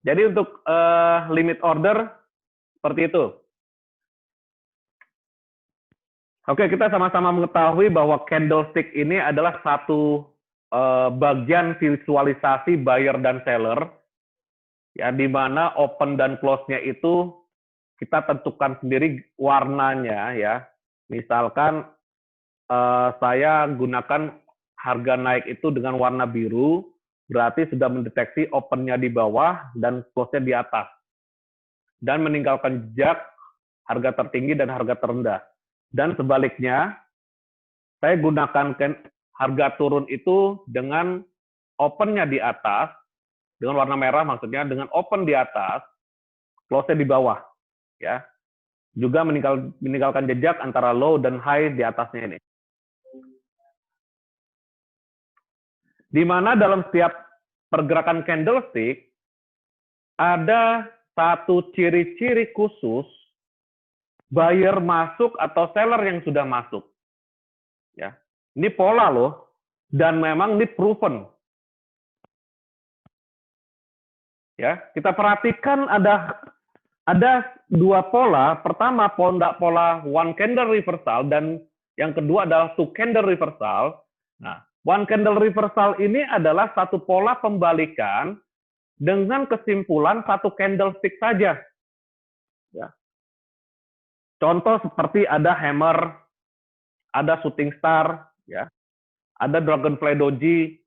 Jadi untuk limit order seperti itu. Oke, kita sama-sama mengetahui bahwa candlestick ini adalah satu bagian visualisasi buyer dan seller, ya, di mana open dan close-nya itu kita tentukan sendiri warnanya, ya. Misalkan saya gunakan harga naik itu dengan warna biru, berarti sudah mendeteksi open-nya di bawah dan close-nya di atas, dan meninggalkan jejak harga tertinggi dan harga terendah. Dan sebaliknya, saya gunakan harga turun itu dengan open-nya di atas, dengan warna merah maksudnya, dengan open di atas, close-nya di bawah, ya. Juga meninggalkan jejak antara low dan high di atasnya ini. Di mana dalam setiap pergerakan candlestick ada satu ciri-ciri khusus buyer masuk atau seller yang sudah masuk. Ya, ini pola loh, dan memang ini proven. Ya, kita perhatikan ada dua pola. Pertama pola one candle reversal dan yang kedua adalah two candle reversal. Nah, one candle reversal ini adalah satu pola pembalikan dengan kesimpulan satu candlestick saja. Ya. Contoh seperti ada hammer, ada shooting star, ya, ada dragonfly doji,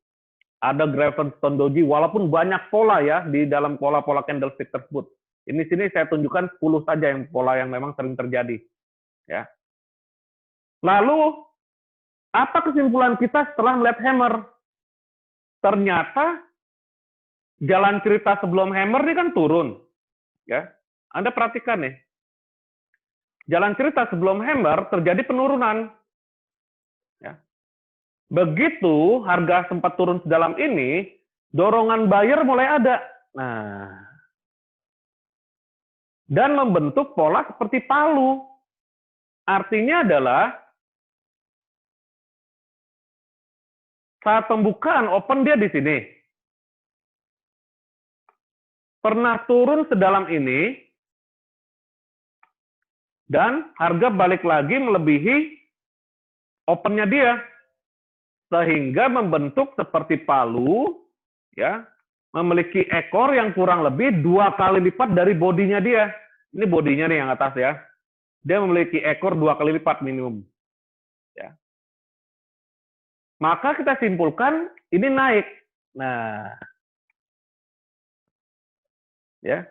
ada Gravenstone doji, walaupun banyak pola ya di dalam pola-pola candlestick tersebut. Ini sini saya tunjukkan 10 saja yang pola yang memang sering terjadi. Ya. Lalu apa kesimpulan kita setelah melihat hammer? Ternyata jalan cerita sebelum hammer ini kan turun. Ya. Anda perhatikan nih. Jalan cerita sebelum hammer terjadi penurunan. Ya. Begitu harga sempat turun sedalam ini, dorongan buyer mulai ada. Nah, dan membentuk pola seperti palu. Artinya adalah saat pembukaan open dia di sini. Pernah turun sedalam ini, dan harga balik lagi melebihi opennya dia. Sehingga membentuk seperti palu, ya, memiliki ekor yang kurang lebih 2 kali lipat dari bodinya dia. Ini bodinya nih yang atas ya. Dia memiliki ekor 2 kali lipat minimum. Ya. Maka kita simpulkan ini naik. Nah, ya.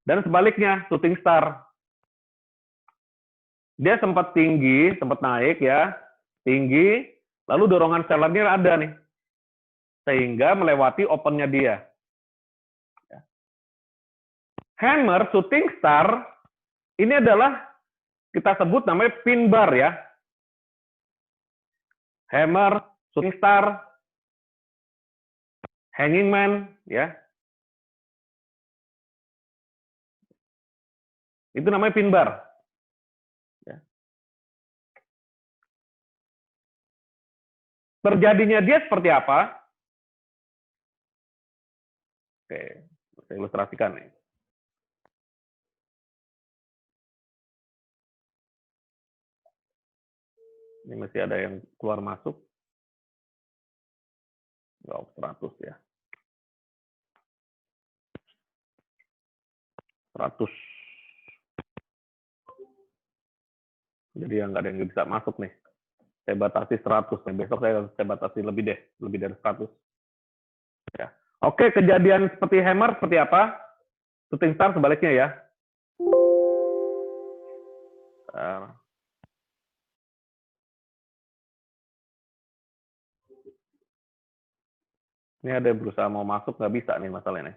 Dan sebaliknya, shooting star. Dia sempat tinggi, sempat naik ya, tinggi, lalu dorongan sellernya ada nih, sehingga melewati opennya dia. Hammer, shooting star, ini adalah kita sebut namanya pin bar ya. Hammer, shooting star, hanging man, ya. Itu namanya pin bar. Ya. Terjadinya dia seperti apa? Oke, saya ilustrasikan nih. Ini masih ada yang keluar masuk. 100 ya. 100. Jadi yang nggak ada yang bisa masuk nih. Saya batasi 100 nih. Besok saya batasi lebih deh, lebih dari 100. Ya. Oke, kejadian seperti hammer seperti apa? Shooting star sebaliknya ya. Ini ada yang berusaha mau masuk, nggak bisa nih masalahnya.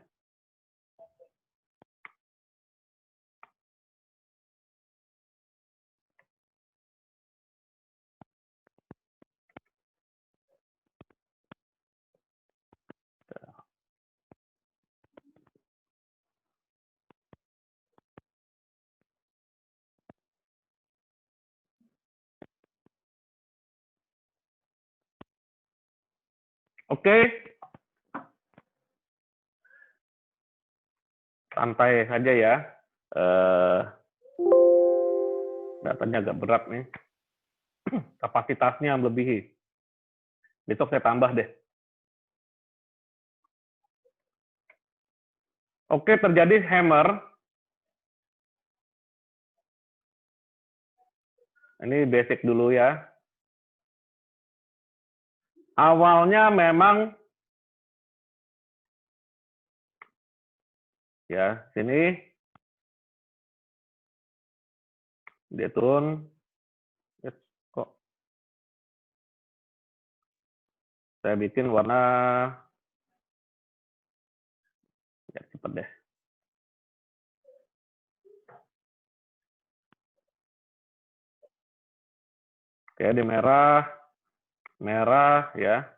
Oke, santai saja ya. Datanya agak berat nih. Kapasitasnya melebihi. Besok saya tambah deh. Oke, terjadi hammer. Ini basic dulu ya. Awalnya memang ya, sini dia turun. Kok saya bikin warna ya cepet deh. Oke, di merah, merah ya,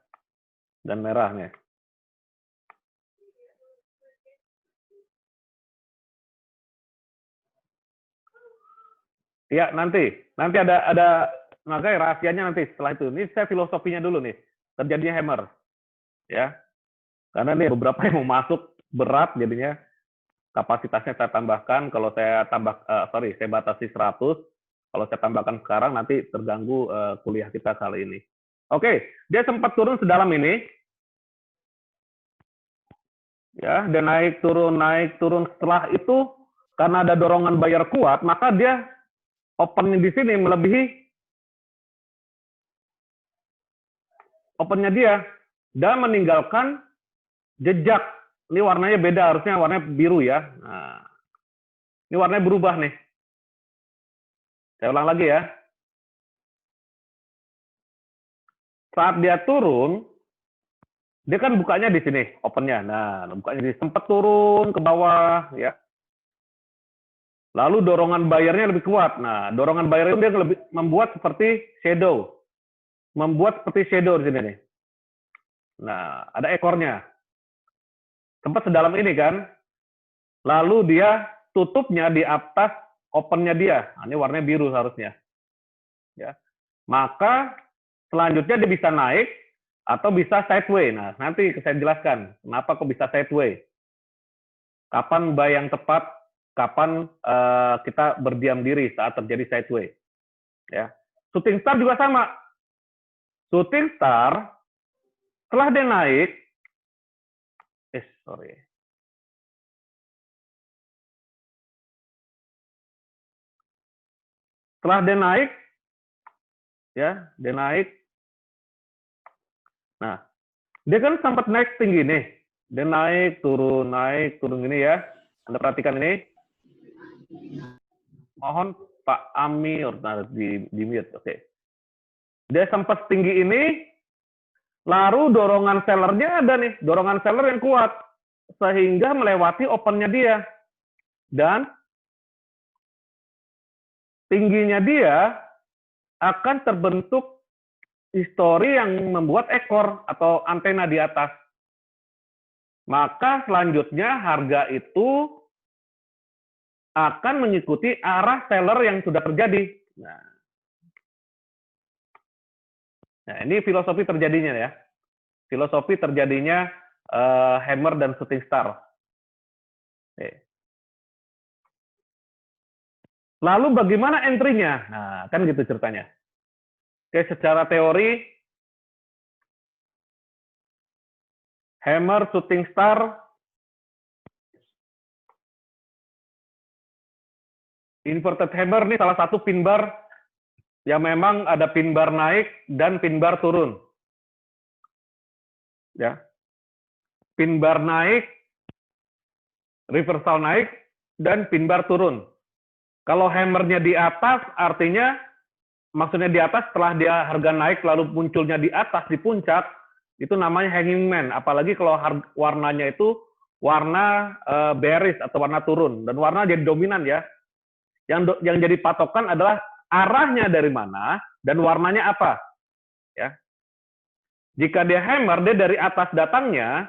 dan merah nih. Ya, nanti ada makanya rahasianya nanti setelah itu. Ini saya filosofinya dulu nih. Terjadinya hammer ya. Karena nih beberapa yang mau masuk berat jadinya kapasitasnya saya tambahkan. Kalau saya saya batasi 100. Kalau saya tambahkan sekarang nanti terganggu kuliah kita kali ini. Oke, dia sempat turun sedalam ini. Ya, dan naik turun. Setelah itu karena ada dorongan buyer kuat, maka dia open di sini melebihi opennya dia dan meninggalkan jejak. Ini warnanya beda, harusnya warnanya biru ya. Nah, ini warnanya berubah nih. Saya ulang lagi ya. Saat dia turun, dia kan bukanya di sini, opennya. Nah, bukanya di sempat turun ke bawah ya. Lalu dorongan bayarnya lebih kuat. Nah, dorongan bayar itu dia lebih membuat seperti shadow. Membuat seperti shadow di sini nih. Nah, ada ekornya. Sempat sedalam ini kan. Lalu dia tutupnya di atas opennya dia. Nah, ini warnanya biru harusnya. Ya. Maka selanjutnya dia bisa naik atau bisa sideway. Nah, nanti saya jelaskan kenapa kok bisa sideway. Kapan buy yang tepat, kapan kita berdiam diri saat terjadi sideway. Ya. Shooting star juga sama. Shooting star setelah dia naik, setelah dia naik, ya, dia naik. Nah, dia kan sempat naik tinggi nih. Dia naik, turun gini ya. Anda perhatikan ini. Mohon Pak Amir, nah, di mute, oke. Dia sempat tinggi ini, lalu dorongan sellernya ada nih, dorongan seller yang kuat. Sehingga melewati opennya dia. Dan tingginya dia akan terbentuk histori yang membuat ekor atau antena di atas. Maka selanjutnya harga itu akan mengikuti arah seller yang sudah terjadi. Nah, ini filosofi terjadinya ya. Filosofi terjadinya hammer dan shooting star. Lalu bagaimana entry-nya? Nah, kan gitu ceritanya. Oke, secara teori, hammer, shooting star, inverted hammer ini salah satu pin bar yang memang ada pin bar naik dan pin bar turun. Ya. Pin bar naik, reversal naik, dan pin bar turun. Kalau hammernya di atas, artinya maksudnya di atas setelah dia harga naik lalu munculnya di atas, di puncak, itu namanya hanging man. Apalagi kalau warnanya itu warna bearish atau warna turun. Dan warna jadi dominan ya. Yang jadi patokan adalah arahnya dari mana dan warnanya apa. Ya. Jika dia hammer, dia dari atas datangnya,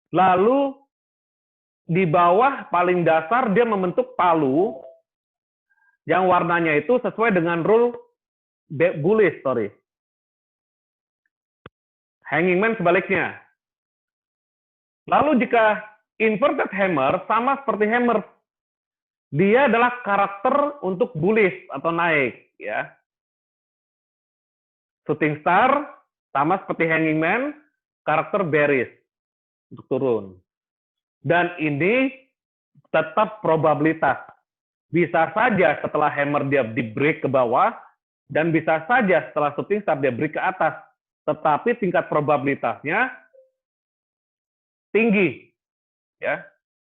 lalu di bawah paling dasar dia membentuk palu yang warnanya itu sesuai dengan rule bullish, Hanging man sebaliknya. Lalu jika Inverted hammer sama seperti hammer. Dia adalah karakter untuk bullish atau naik, ya. Shooting star sama seperti hanging man, karakter bearish untuk turun. Dan ini tetap probabilitas. Bisa saja setelah hammer dia di break ke bawah, dan bisa saja setelah shooting star dia break ke atas. Tetapi tingkat probabilitasnya tinggi, ya.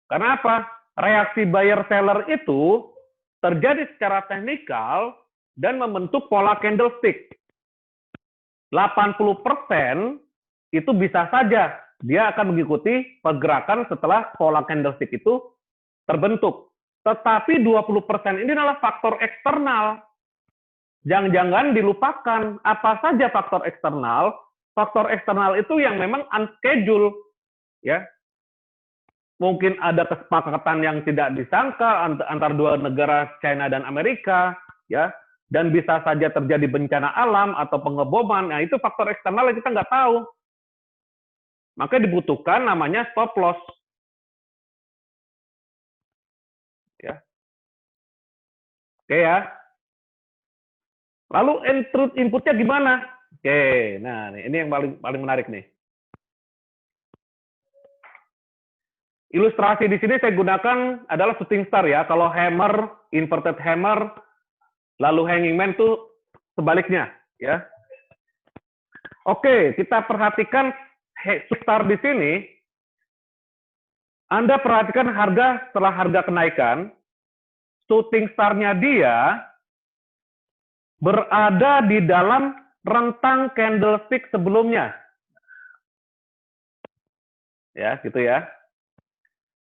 Karena apa? Reaksi buyer seller itu terjadi secara teknikal dan membentuk pola candlestick. 80% itu bisa saja dia akan mengikuti pergerakan setelah pola candlestick itu terbentuk. Tetapi 20% ini adalah faktor eksternal. Jangan-jangan dilupakan apa saja faktor eksternal. Faktor eksternal itu yang memang unscheduled, ya. Mungkin ada kesepakatan yang tidak disangka antara dua negara China dan Amerika, ya, dan bisa saja terjadi bencana alam atau pengeboman. Nah, itu faktor eksternal yang kita nggak tahu. Maka dibutuhkan namanya stop loss, ya. Oke ya. Lalu inputnya gimana? Oke, nah ini yang paling menarik nih. Ilustrasi di sini saya gunakan adalah shooting star ya. Kalau hammer, inverted hammer, lalu hanging man itu sebaliknya, ya. Oke, kita perhatikan star di sini. Anda perhatikan harga setelah harga kenaikan, shooting star-nya dia berada di dalam rentang candlestick sebelumnya. Ya, gitu ya.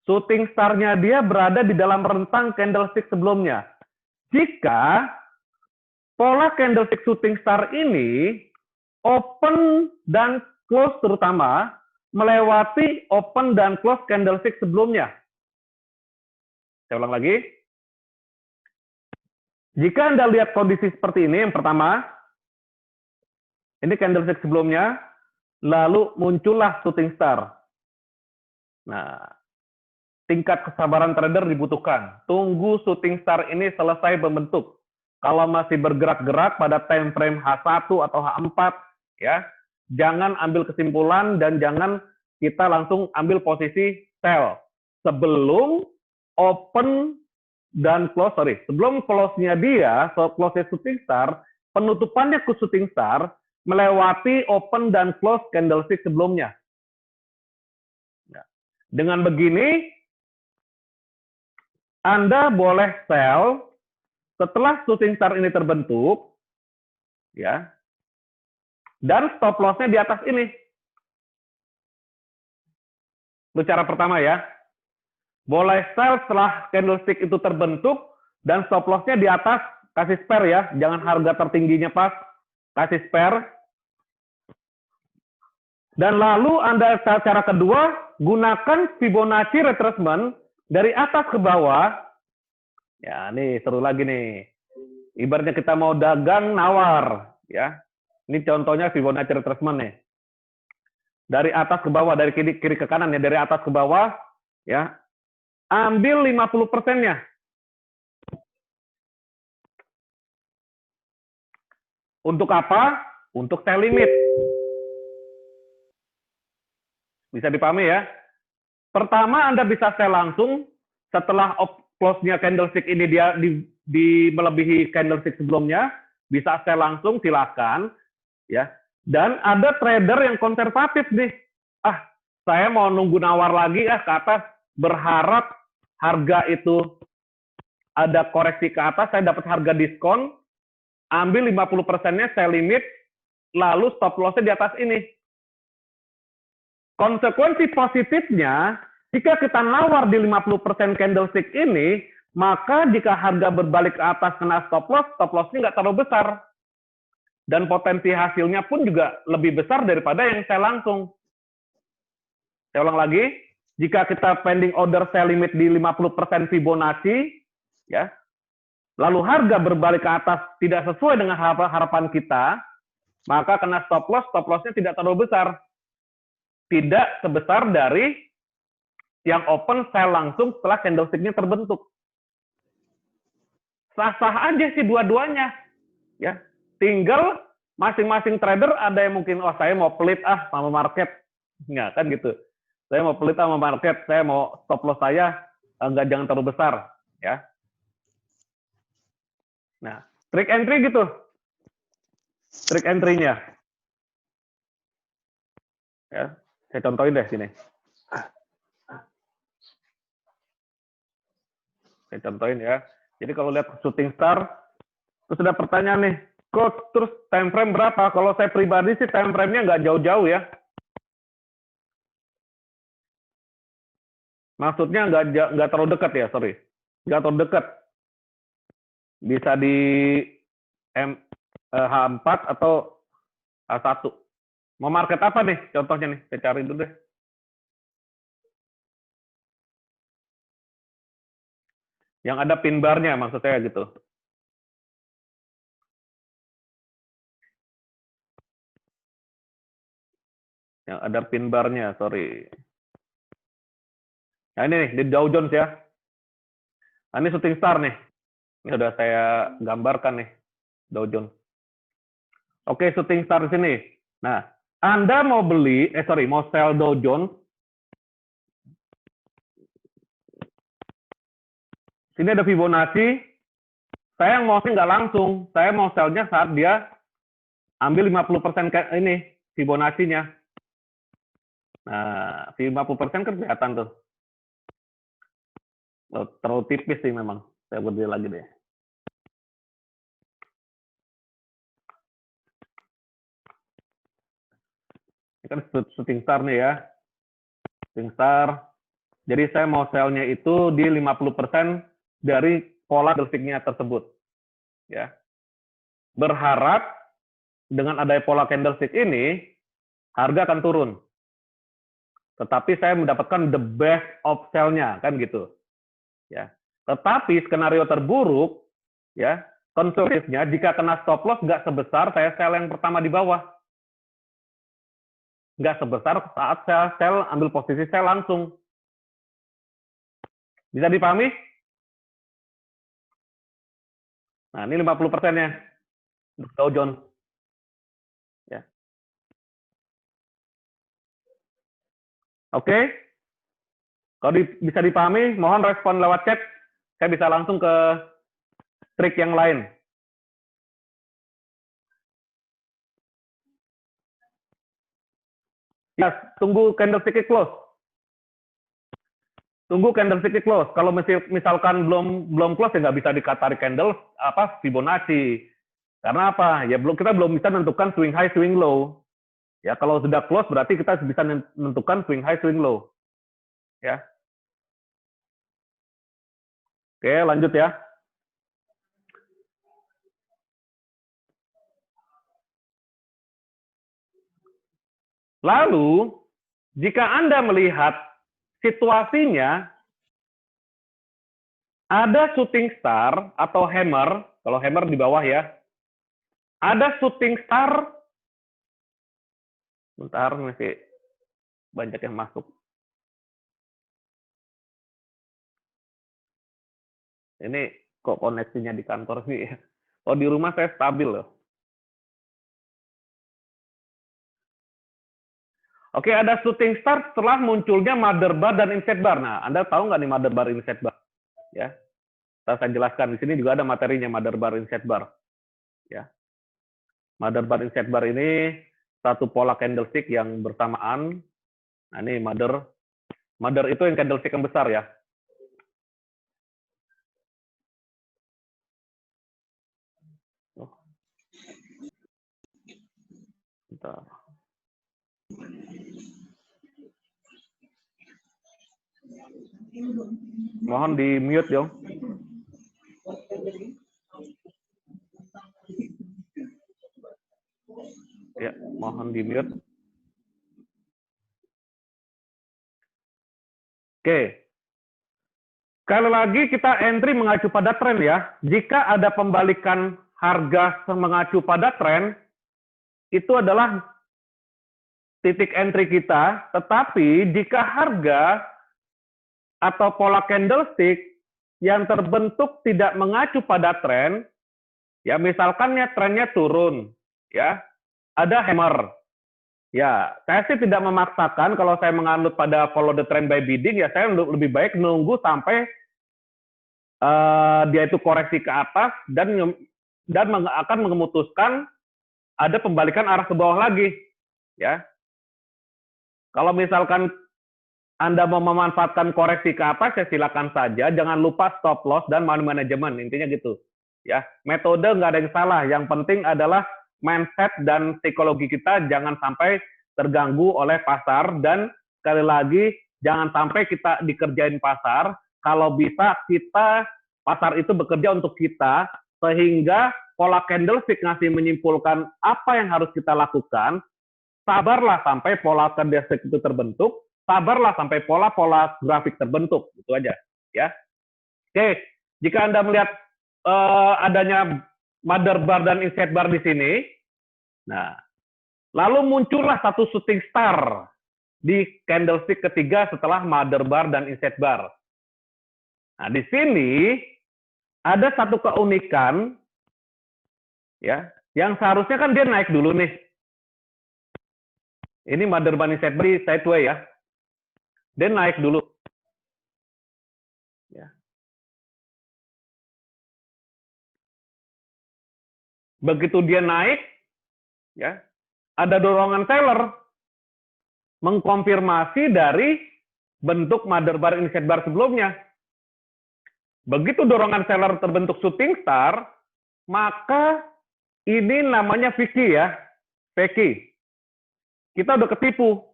Shooting star-nya dia berada di dalam rentang candlestick sebelumnya. Jika pola candlestick shooting star ini open dan close terutama melewati open dan close candlestick sebelumnya. Saya ulang lagi. Jika Anda lihat kondisi seperti ini, yang pertama, ini candlestick sebelumnya, lalu muncullah shooting star. Nah, tingkat kesabaran trader dibutuhkan. Tunggu shooting star ini selesai membentuk. Kalau masih bergerak-gerak pada time frame H1 atau H4, ya, jangan ambil kesimpulan dan jangan kita langsung ambil posisi sell sebelum open dan close, sebelum close-nya dia, close-nya shooting star, penutupannya ke shooting star melewati open dan close candlestick sebelumnya. Dengan begini, Anda boleh sell setelah shooting star ini terbentuk, ya, dan stop loss-nya di atas ini. Itu cara pertama ya. Boleh sell setelah candlestick itu terbentuk dan stop loss-nya di atas, kasih spare ya, jangan harga tertingginya pas, kasih spare. Dan lalu Anda cara kedua, gunakan Fibonacci retracement dari atas ke bawah. Ya, nih seru lagi nih. Ibaratnya kita mau dagang nawar, ya. Ini contohnya Fibonacci retracement nih. Dari atas ke bawah, dari kiri ke kanan ya, dari atas ke bawah, ya. Ambil 50%-nya. Untuk apa? Untuk sell limit. Bisa dipahami ya? Pertama, Anda bisa sell langsung setelah close-nya candlestick ini dia di melebihi candlestick sebelumnya, bisa sell langsung, silakan, ya. Dan ada trader yang konservatif nih. Ah, saya mau nunggu nawar lagi ke atas, berharap harga itu ada koreksi ke atas, saya dapat harga diskon, ambil 50%-nya sell limit, lalu stop loss-nya di atas ini. Konsekuensi positifnya, jika kita nawar di 50% candlestick ini, maka jika harga berbalik ke atas kena stop loss-nya nggak terlalu besar. Dan potensi hasilnya pun juga lebih besar daripada yang saya langsung. Saya ulang lagi, jika kita pending order sell limit di 50% Fibonacci, ya, lalu harga berbalik ke atas tidak sesuai dengan harapan kita, maka kena stop loss-nya tidak terlalu besar. Tidak sebesar dari yang open sell langsung setelah candlestick-nya terbentuk. Sah-sah aja sih dua-duanya. Ya, tinggal masing-masing trader ada yang mungkin, oh saya mau pelit sama market. Nggak, kan gitu. Saya mau pelit sama market, saya mau stop loss saya jangan terlalu besar. Ya. Nah, trick entry gitu. Trick entry-nya. Ya, saya contohin deh sini. Saya contohin ya. Jadi kalau lihat shooting star, terus ada pertanyaan nih, coach, terus time frame berapa? Kalau saya pribadi sih time frame-nya nggak jauh-jauh ya. Maksudnya nggak terlalu dekat ya, sorry. Nggak terlalu dekat. Bisa di H4 atau H1. Mau market apa nih contohnya nih? Saya cari dulu deh. Yang ada pin bar-nya maksud saya gitu. Yang ada pin bar-nya, sorry. Nah ini nih, di Dow Jones ya. Nah, ini shooting star nih. Ini sudah saya gambarkan nih, Dow Jones. Oke, shooting star di sini. Nah, Anda mau beli, mau sell Dow Jones. Sini ada Fibonacci. Saya mau sih nggak langsung. Saya mau sell-nya saat dia ambil 50% ini, Fibonacci-nya. Nah, 50% kan kelihatan tuh. Terlalu tipis sih memang. Saya berdiri lagi deh. Ini kan shooting star nih ya. Shooting star. Jadi saya mau sell-nya itu di 50% dari pola candlestick-nya tersebut. Ya. Berharap dengan adanya pola candlestick ini, harga akan turun. Tetapi saya mendapatkan the best of sell-nya, kan gitu. Ya. Tetapi skenario terburuk, ya, konservatifnya jika kena stop loss nggak sebesar saya sell yang pertama di bawah. Nggak sebesar saat saya sell, ambil posisi sell langsung. Bisa dipahami? Nah, ini 50%-nya untuk Dow Jones. Ya. Oke? Kalau bisa dipahami, mohon respon lewat chat. Saya bisa langsung ke trik yang lain. Ya, tunggu candlestick close. Tunggu candlestick close. Kalau misalkan belum close ya nggak bisa dikatakan candle Fibonacci. Karena apa? Ya kita belum bisa menentukan swing high, swing low. Ya kalau sudah close berarti kita bisa menentukan swing high, swing low. Ya. Oke, lanjut ya. Lalu jika Anda melihat situasinya ada shooting star atau hammer, kalau hammer di bawah ya. Ada shooting star. Bentar, masih banyak yang masuk. Ini kok koneksinya di kantor sih. Oh, di rumah saya stabil loh. Oke, ada shooting star setelah munculnya mother bar dan inset bar. Nah, Anda tahu nggak nih mother bar, inset bar? Ya, saya jelaskan. Di sini juga ada materinya mother bar, inset bar. Ya, mother bar, inset bar ini satu pola candlestick yang bersamaan. Nah, ini mother itu yang candlestick yang besar ya. Bentar. Mohon di mute dong. Ya, mohon di mute. Oke. Sekali lagi kita entry mengacu pada tren ya. Jika ada pembalikan harga mengacu pada tren, itu adalah titik entry kita. Tetapi jika harga atau pola candlestick yang terbentuk tidak mengacu pada tren, ya misalkannya trennya turun, ya ada hammer. Ya, saya sih tidak memaksakan kalau saya menganut pada follow the trend by bidding, ya saya lebih baik nunggu sampai dia itu koreksi ke atas dan akan memutuskan ada pembalikan arah ke bawah lagi, ya. Kalau misalkan Anda mau memanfaatkan koreksi ke atas, ya silakan saja. Jangan lupa stop loss dan money management, intinya gitu. Ya, metode nggak ada yang salah. Yang penting adalah mindset dan psikologi kita jangan sampai terganggu oleh pasar, dan sekali lagi jangan sampai kita dikerjain pasar. Kalau bisa kita pasar itu bekerja untuk kita, sehingga pola candlestick ngasih menyimpulkan apa yang harus kita lakukan. Sabarlah sampai pola candlestick itu terbentuk, sabarlah sampai pola-pola grafik terbentuk, itu aja, ya. Oke, jika Anda melihat adanya mother bar dan inset bar di sini, nah, lalu muncullah satu shooting star di candlestick ketiga setelah mother bar dan inset bar. Nah, di sini ada satu keunikan, ya, yang seharusnya kan dia naik dulu nih. Ini mother bar inset bar sideways, ya. Dia naik dulu. Ya. Begitu dia naik, ya, ada dorongan seller mengkonfirmasi dari bentuk mother bar inset bar sebelumnya. Begitu dorongan seller terbentuk shooting star, maka ini namanya Vicky, ya. Vicky. Kita udah ketipu.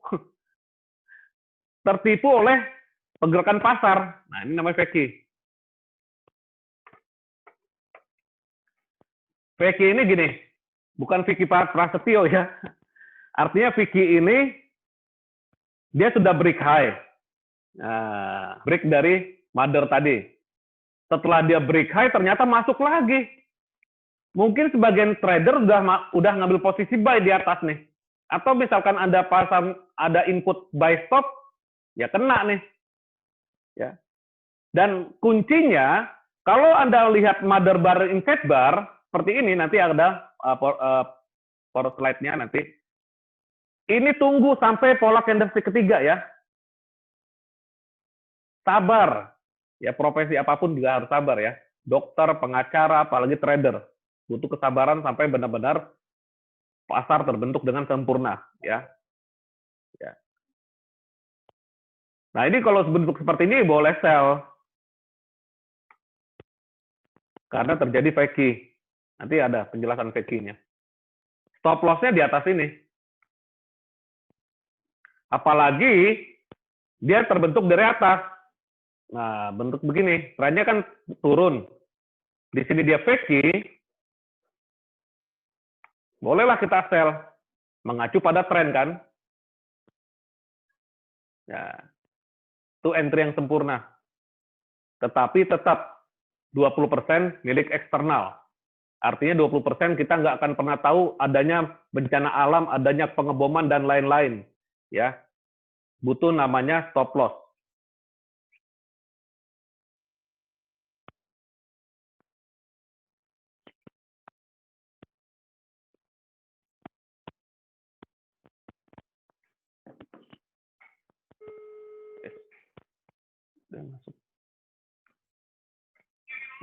Tertipu oleh pergerakan pasar. Nah, ini namanya Vicky. Vicky ini gini, bukan Vicky Prasetyo, ya. Artinya Vicky ini dia sudah break high. Nah, break dari mother tadi. Setelah dia break high, ternyata masuk lagi. Mungkin sebagian trader udah ngambil posisi buy di atas nih. Atau misalkan Anda pasang ada input buy stop, ya kena nih. Ya. Dan kuncinya, kalau Anda lihat mother bar inset bar seperti ini, nanti ada power slide-nya nanti. Ini tunggu sampai pola candlestick ketiga, ya. Sabar. Ya, profesi apapun juga harus sabar, ya. Dokter, pengacara, apalagi trader. Butuh kesabaran sampai benar-benar pasar terbentuk dengan sempurna, ya. Ya. Nah, ini kalau bentuk seperti ini boleh sell. Karena terjadi Vicky. Nanti ada penjelasan Vicky-nya. Stop loss-nya di atas ini. Apalagi dia terbentuk dari atas. Nah, bentuk begini. Trennya kan turun. Di sini dia Vicky. Bolehlah kita sell. Mengacu pada tren, kan? Ya. Itu entry yang sempurna. Tetapi tetap 20% milik eksternal. Artinya 20% kita nggak akan pernah tahu adanya bencana alam, adanya pengeboman, dan lain-lain. Ya, butuh namanya stop loss.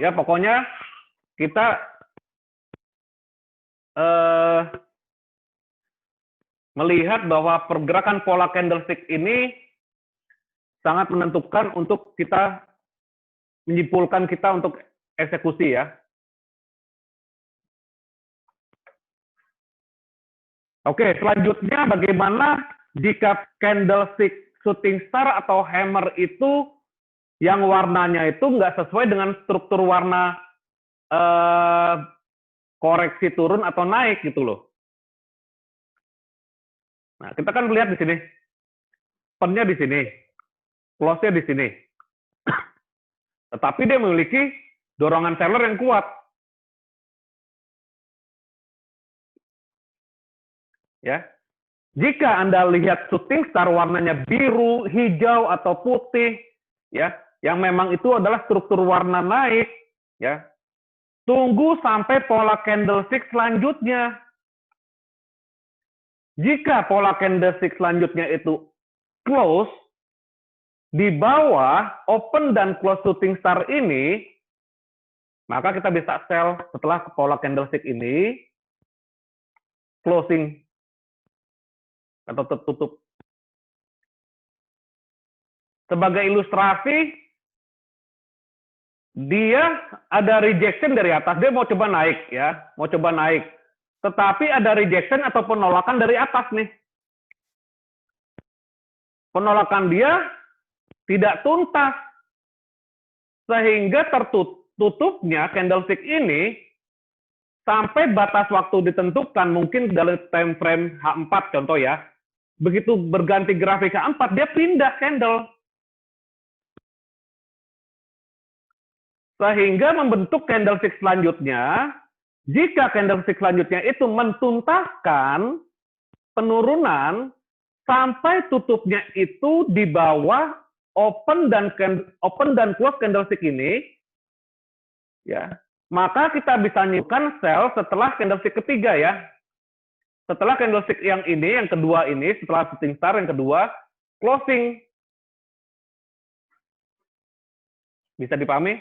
Ya, pokoknya kita melihat bahwa pergerakan pola candlestick ini sangat menentukan untuk kita menyimpulkan kita untuk eksekusi, ya. Oke, selanjutnya bagaimana jika candlestick shooting star atau hammer itu yang warnanya itu nggak sesuai dengan struktur warna koreksi turun atau naik gitu loh. Nah, kita kan melihat di sini, pen-nya di sini, close-nya di sini. Tetapi dia memiliki dorongan seller yang kuat. Ya, jika Anda lihat shooting star warnanya biru, hijau, atau putih, ya, yang memang itu adalah struktur warna naik, ya. Tunggu sampai pola candlestick selanjutnya. Jika pola candlestick selanjutnya itu close di bawah open dan close shooting star ini, maka kita bisa sell setelah pola candlestick ini closing atau tertutup. Sebagai ilustrasi, dia ada rejection dari atas, dia mau coba naik ya, mau coba naik. Tetapi ada rejection atau penolakan dari atas nih. Penolakan dia tidak tuntas. Sehingga tertutupnya candlestick ini sampai batas waktu ditentukan, mungkin dalam time frame H4 contoh ya. Begitu berganti grafik H4, dia pindah candle. Sehingga membentuk candlestick selanjutnya, jika candlestick selanjutnya itu mentuntaskan penurunan sampai tutupnya itu di bawah open dan close candlestick ini, ya, maka kita bisa nyimpulkan sell setelah candlestick ketiga ya. Setelah candlestick yang ini, yang kedua ini, setelah shooting star yang kedua, closing. Bisa dipahami?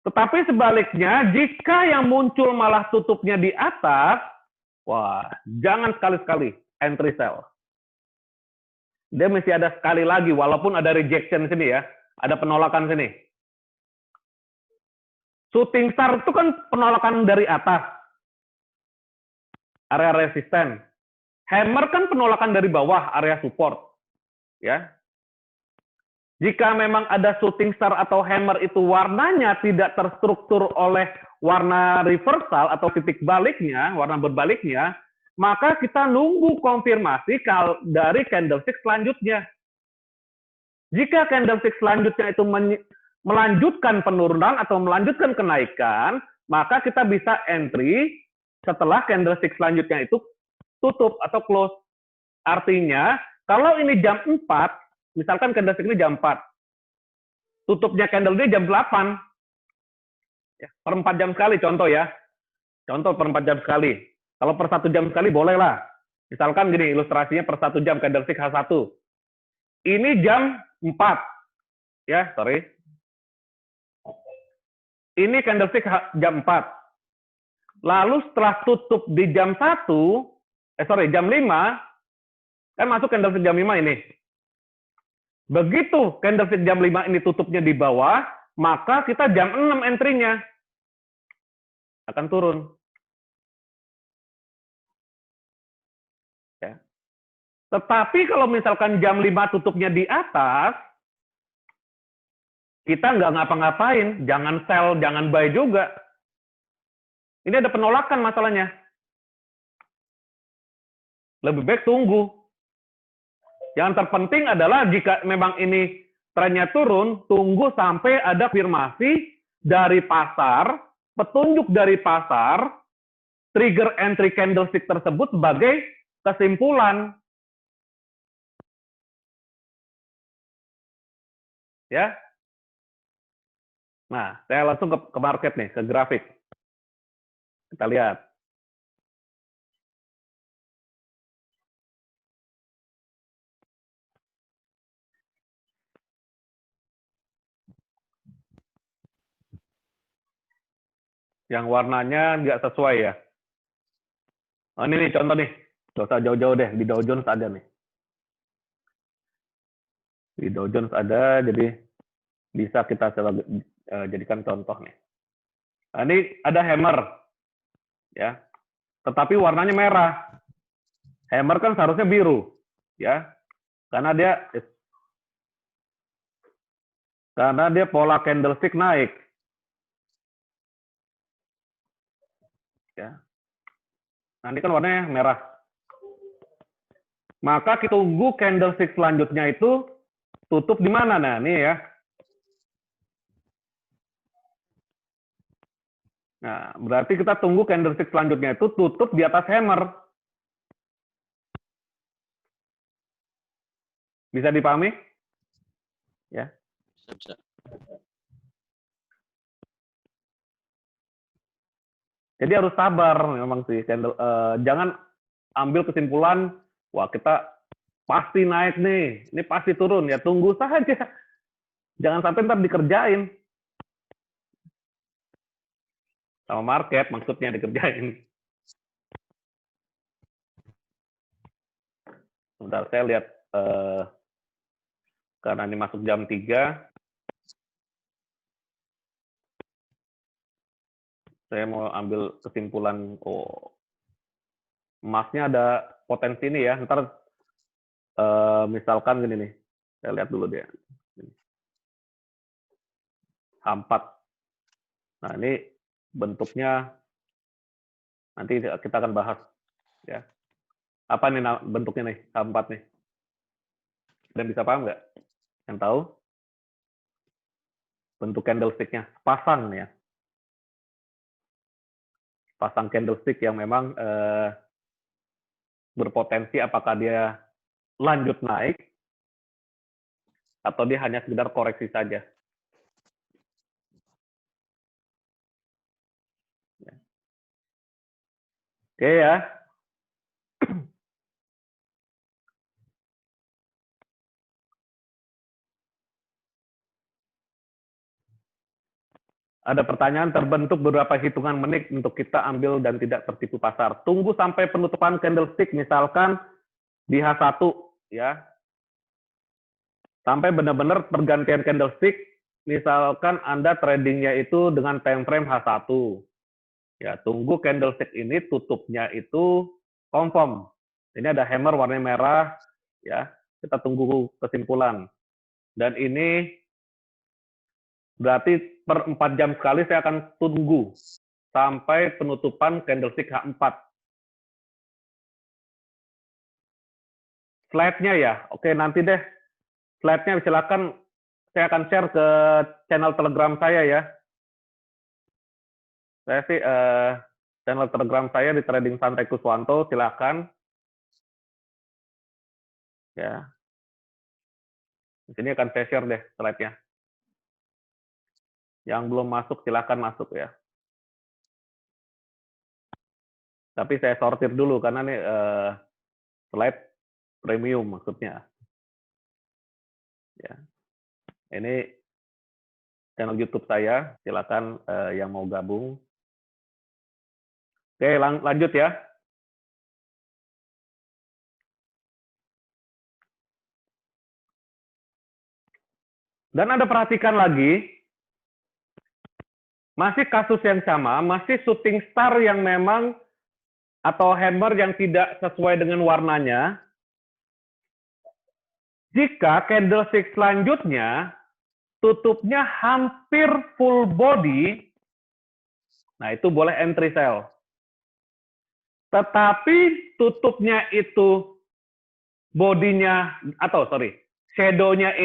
Tetapi sebaliknya, jika yang muncul malah tutupnya di atas, wah, jangan sekali-sekali entry sell. Dia mesti ada sekali lagi, walaupun ada rejection sini ya, ada penolakan sini. Shooting star itu kan penolakan dari atas, area resisten. Hammer kan penolakan dari bawah, area support. Ya, jika memang ada shooting star atau hammer itu warnanya tidak terstruktur oleh warna reversal atau titik baliknya, warna berbaliknya, maka kita nunggu konfirmasi dari candlestick selanjutnya. Jika candlestick selanjutnya itu melanjutkan penurunan atau melanjutkan kenaikan, maka kita bisa entry setelah candlestick selanjutnya itu tutup atau close. Artinya, kalau ini jam 4, misalkan candlestick ini jam 4, tutupnya candle ini jam 8, ya, per 4 jam sekali contoh ya. Contoh per 4 jam sekali. Kalau per 1 jam sekali boleh lah. Misalkan gini, ilustrasinya per 1 jam candlestick H1. Ini jam 4. Ya, sorry. Ini candlestick jam 4. Lalu setelah tutup di jam 1, jam 5, kan masuk candlestick jam 5 ini. Begitu candlestick jam 5 ini tutupnya di bawah, maka kita jam 6 entry-nya akan turun. Ya. Tetapi kalau misalkan jam 5 tutupnya di atas, kita nggak ngapa-ngapain, jangan sell, jangan buy juga. Ini ada penolakan masalahnya. Lebih baik tunggu. Yang terpenting adalah jika memang ini trennya turun, tunggu sampai ada afirmasi dari pasar, petunjuk dari pasar, trigger entry candlestick tersebut sebagai kesimpulan. Ya. Nah, saya langsung ke market nih, ke grafik. Kita lihat. Yang warnanya nggak sesuai ya. Oh, ini nih contoh nih. Nggak usah jauh-jauh deh. Di Dow Jones ada nih. Di Dow Jones ada, jadi bisa kita jadikan contoh nih. Nah, ini ada hammer. Ya. Tetapi warnanya merah. Hammer kan seharusnya biru. Ya. Karena dia pola candlestick naik. Ya. Nanti kan warnanya merah. Maka kita tunggu candlestick selanjutnya itu tutup di mana? Nah, ini ya. Nah, berarti kita tunggu candlestick selanjutnya itu tutup di atas hammer. Bisa dipahami? Ya. Bisa. Jadi harus sabar memang sih. Jangan ambil kesimpulan, wah kita pasti naik nih, ini pasti turun. Ya tunggu saja. Jangan sampai ntar dikerjain. Sama market maksudnya dikerjain. Sebentar, saya lihat. Karena ini masuk jam 3, saya mau ambil kesimpulan, emasnya ada potensi ini ya. Ntar misalkan gini nih, saya lihat dulu dia. H4. Nah ini bentuknya nanti kita akan bahas ya. Apa nih bentuknya nih H4 nih? Ada yang bisa paham nggak? Yang tahu? Bentuk candlestick-nya pasang ya. Pasang candlestick yang memang berpotensi apakah dia lanjut naik atau dia hanya sekedar koreksi saja. Oke ya. Ada pertanyaan, terbentuk beberapa hitungan menit untuk kita ambil dan tidak tertipu pasar. Tunggu sampai penutupan candlestick, misalkan di H1 ya. Sampai benar-benar pergantian candlestick, misalkan Anda tradingnya itu dengan time frame H1. Ya, tunggu candlestick ini tutupnya itu confirm. Ini ada hammer warna merah, ya. Kita tunggu kesimpulan. Dan ini berarti per 4 jam sekali saya akan tunggu sampai penutupan candlestick H4. Slide-nya ya, oke nanti deh. Slide-nya silakan saya akan share ke channel Telegram saya ya. Saya sih channel Telegram saya di Trading Santai Kuswanto, silakan. Ya. Di sini akan saya share deh slide-nya. Yang belum masuk silakan masuk ya. Tapi saya sortir dulu karena nih slide premium maksudnya. Ya. Ini channel YouTube saya, silakan yang mau gabung. Oke, lanjut ya. Dan Anda perhatikan lagi, masih kasus yang sama, masih shooting star yang memang atau hammer yang tidak sesuai dengan warnanya. Jika candlestick selanjutnya tutupnya hampir full body, nah itu boleh entry sell. Tetapi tutupnya itu bodinya atau shadow-nya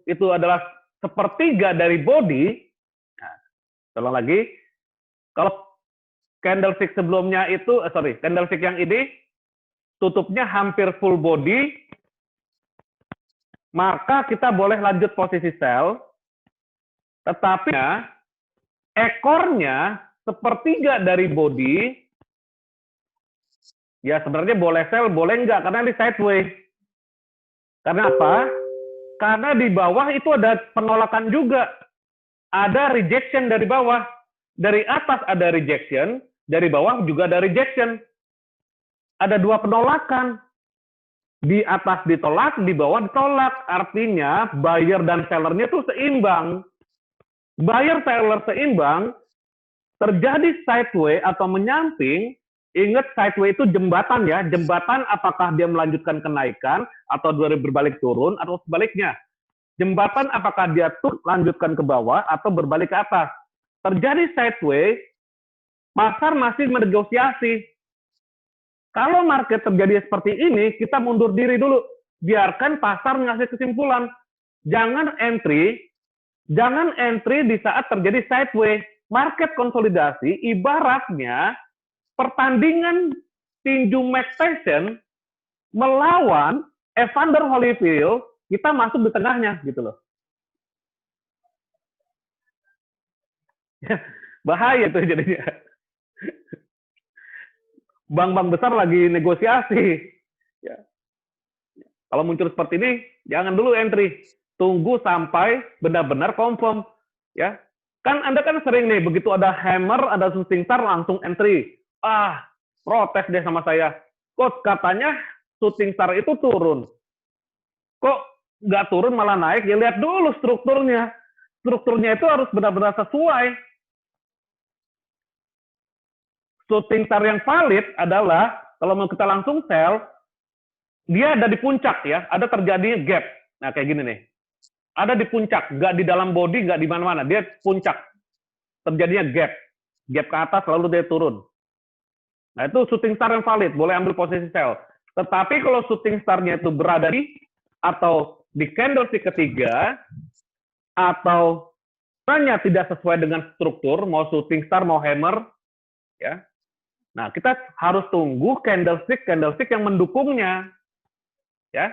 itu adalah sepertiga dari body. Nah, tolong lagi, kalau candlestick sebelumnya itu candlestick yang ini tutupnya hampir full body, maka kita boleh lanjut posisi sell. Tetapi ekornya sepertiga dari body, ya sebenarnya boleh sell, boleh enggak, karena ini sideways. Karena apa? Karena di bawah itu ada penolakan juga. Ada rejection dari bawah. Dari atas ada rejection, dari bawah juga ada rejection. Ada dua penolakan. Di atas ditolak, di bawah ditolak. Artinya buyer dan sellernya itu seimbang. Buyer seller seimbang, terjadi sideways atau menyamping. Ingat sideways itu jembatan ya, jembatan apakah dia melanjutkan kenaikan atau dia berbalik turun atau sebaliknya. Jembatan apakah dia lanjutkan ke bawah atau berbalik ke atas. Terjadi sideways, pasar masih menegosiasi. Kalau market terjadi seperti ini, kita mundur diri dulu. Biarkan pasar ngasih kesimpulan. Jangan entry di saat terjadi sideways. Market konsolidasi ibaratnya pertandingan tinju Mike Tyson melawan Evander Holyfield, kita masuk di tengahnya gitu loh. Bahaya tuh jadinya. Bank-bank besar lagi negosiasi. Ya. Kalau muncul seperti ini, jangan dulu entry. Tunggu sampai benar-benar confirm. Ya, kan Anda kan sering nih, begitu ada hammer, ada shooting star, langsung entry. Protes deh sama saya. Kok katanya shooting star itu turun? Kok nggak turun malah naik? Ya lihat dulu strukturnya. Strukturnya itu harus benar-benar sesuai. Shooting star yang valid adalah kalau mau kita langsung sell, dia ada di puncak ya, ada terjadinya gap. Nah kayak gini nih, ada di puncak, nggak di dalam body, nggak di mana-mana, dia puncak, terjadinya gap, gap ke atas lalu dia turun. Nah itu shooting star yang valid, boleh ambil posisi sell. Tetapi kalau shooting star-nya itu berada di atau di candlestick ketiga atau hanya tidak sesuai dengan struktur, mau shooting star, mau hammer, ya. Nah, kita harus tunggu candlestick yang mendukungnya, ya.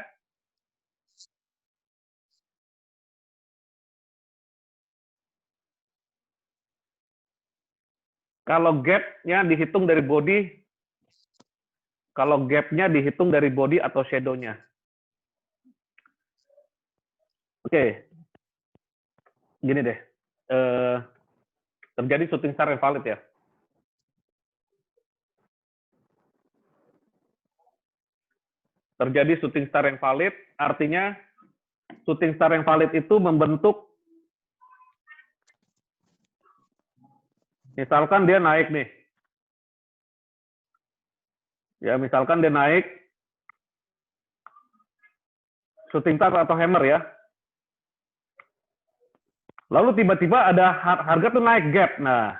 Kalau gap-nya dihitung dari body, atau shadow-nya. Oke, gini deh, terjadi shooting star yang valid ya. Terjadi shooting star yang valid, artinya shooting star yang valid itu membentuk, misalkan dia naik nih, ya misalkan dia naik, shooting star atau hammer ya, lalu tiba-tiba ada harga tuh naik gap, nah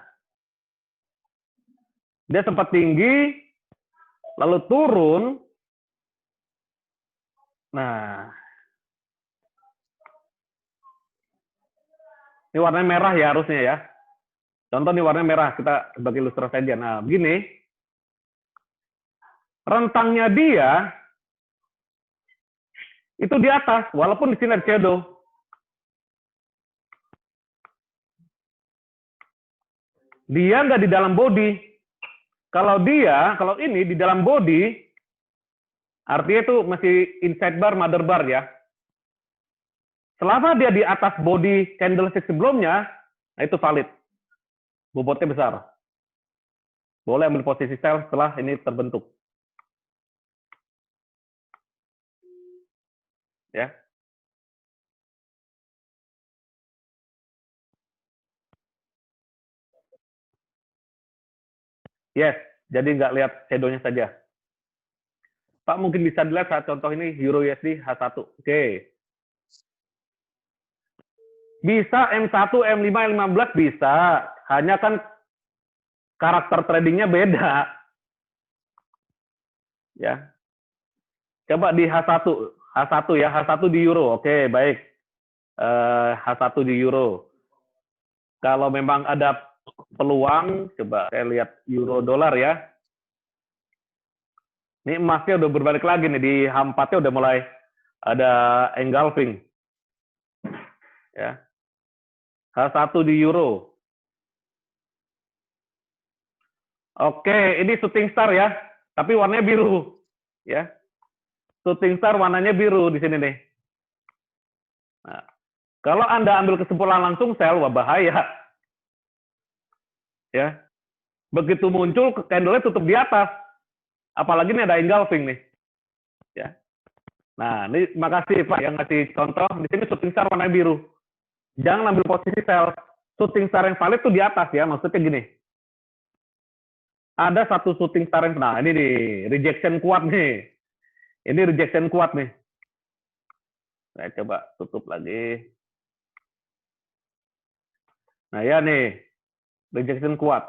dia sempat tinggi, lalu turun, nah ini warnanya merah ya harusnya ya. Contoh nih warnanya merah, kita sebagai ilustrasi aja. Nah, begini, rentangnya dia itu di atas, walaupun di sini ada shadow. Dia nggak di dalam body. Kalau ini di dalam body, artinya itu masih inside bar, mother bar ya. Selama dia di atas body candlestick sebelumnya, nah itu valid. Bobotnya besar. Boleh ambil posisi sell setelah ini terbentuk. Ya. Yes, jadi nggak lihat shadow-nya saja. Pak mungkin bisa dilihat saat contoh ini Euro USD H1. Oke. Bisa M1, M5, M15 bisa. Hanya kan karakter tradingnya beda. Ya. Coba di H1 ya, H1 di euro. Oke, baik. H1 di euro. Kalau memang ada peluang, coba saya lihat euro dolar ya. Ini emasnya udah berbalik lagi nih, di H4-nya udah mulai ada engulfing. Ya. H1 di euro. Oke, ini shooting star ya, tapi warnanya biru. Ya. Shooting star warnanya biru di sini nih. Nah, kalau Anda ambil kesimpulan langsung sell, wah bahaya. Ya. Begitu muncul, candle-nya tutup di atas. Apalagi ini ada engulfing nih. Ya. Nah, ini makasih Pak yang ngasih contoh. Di sini shooting star warna biru. Jangan ambil posisi sell. Shooting star yang valid tuh di atas ya. Maksudnya gini. Ada satu shooting star yang, nah ini nih, rejection kuat nih. Ini rejection kuat nih. Saya coba tutup lagi. Nah ya nih, rejection kuat.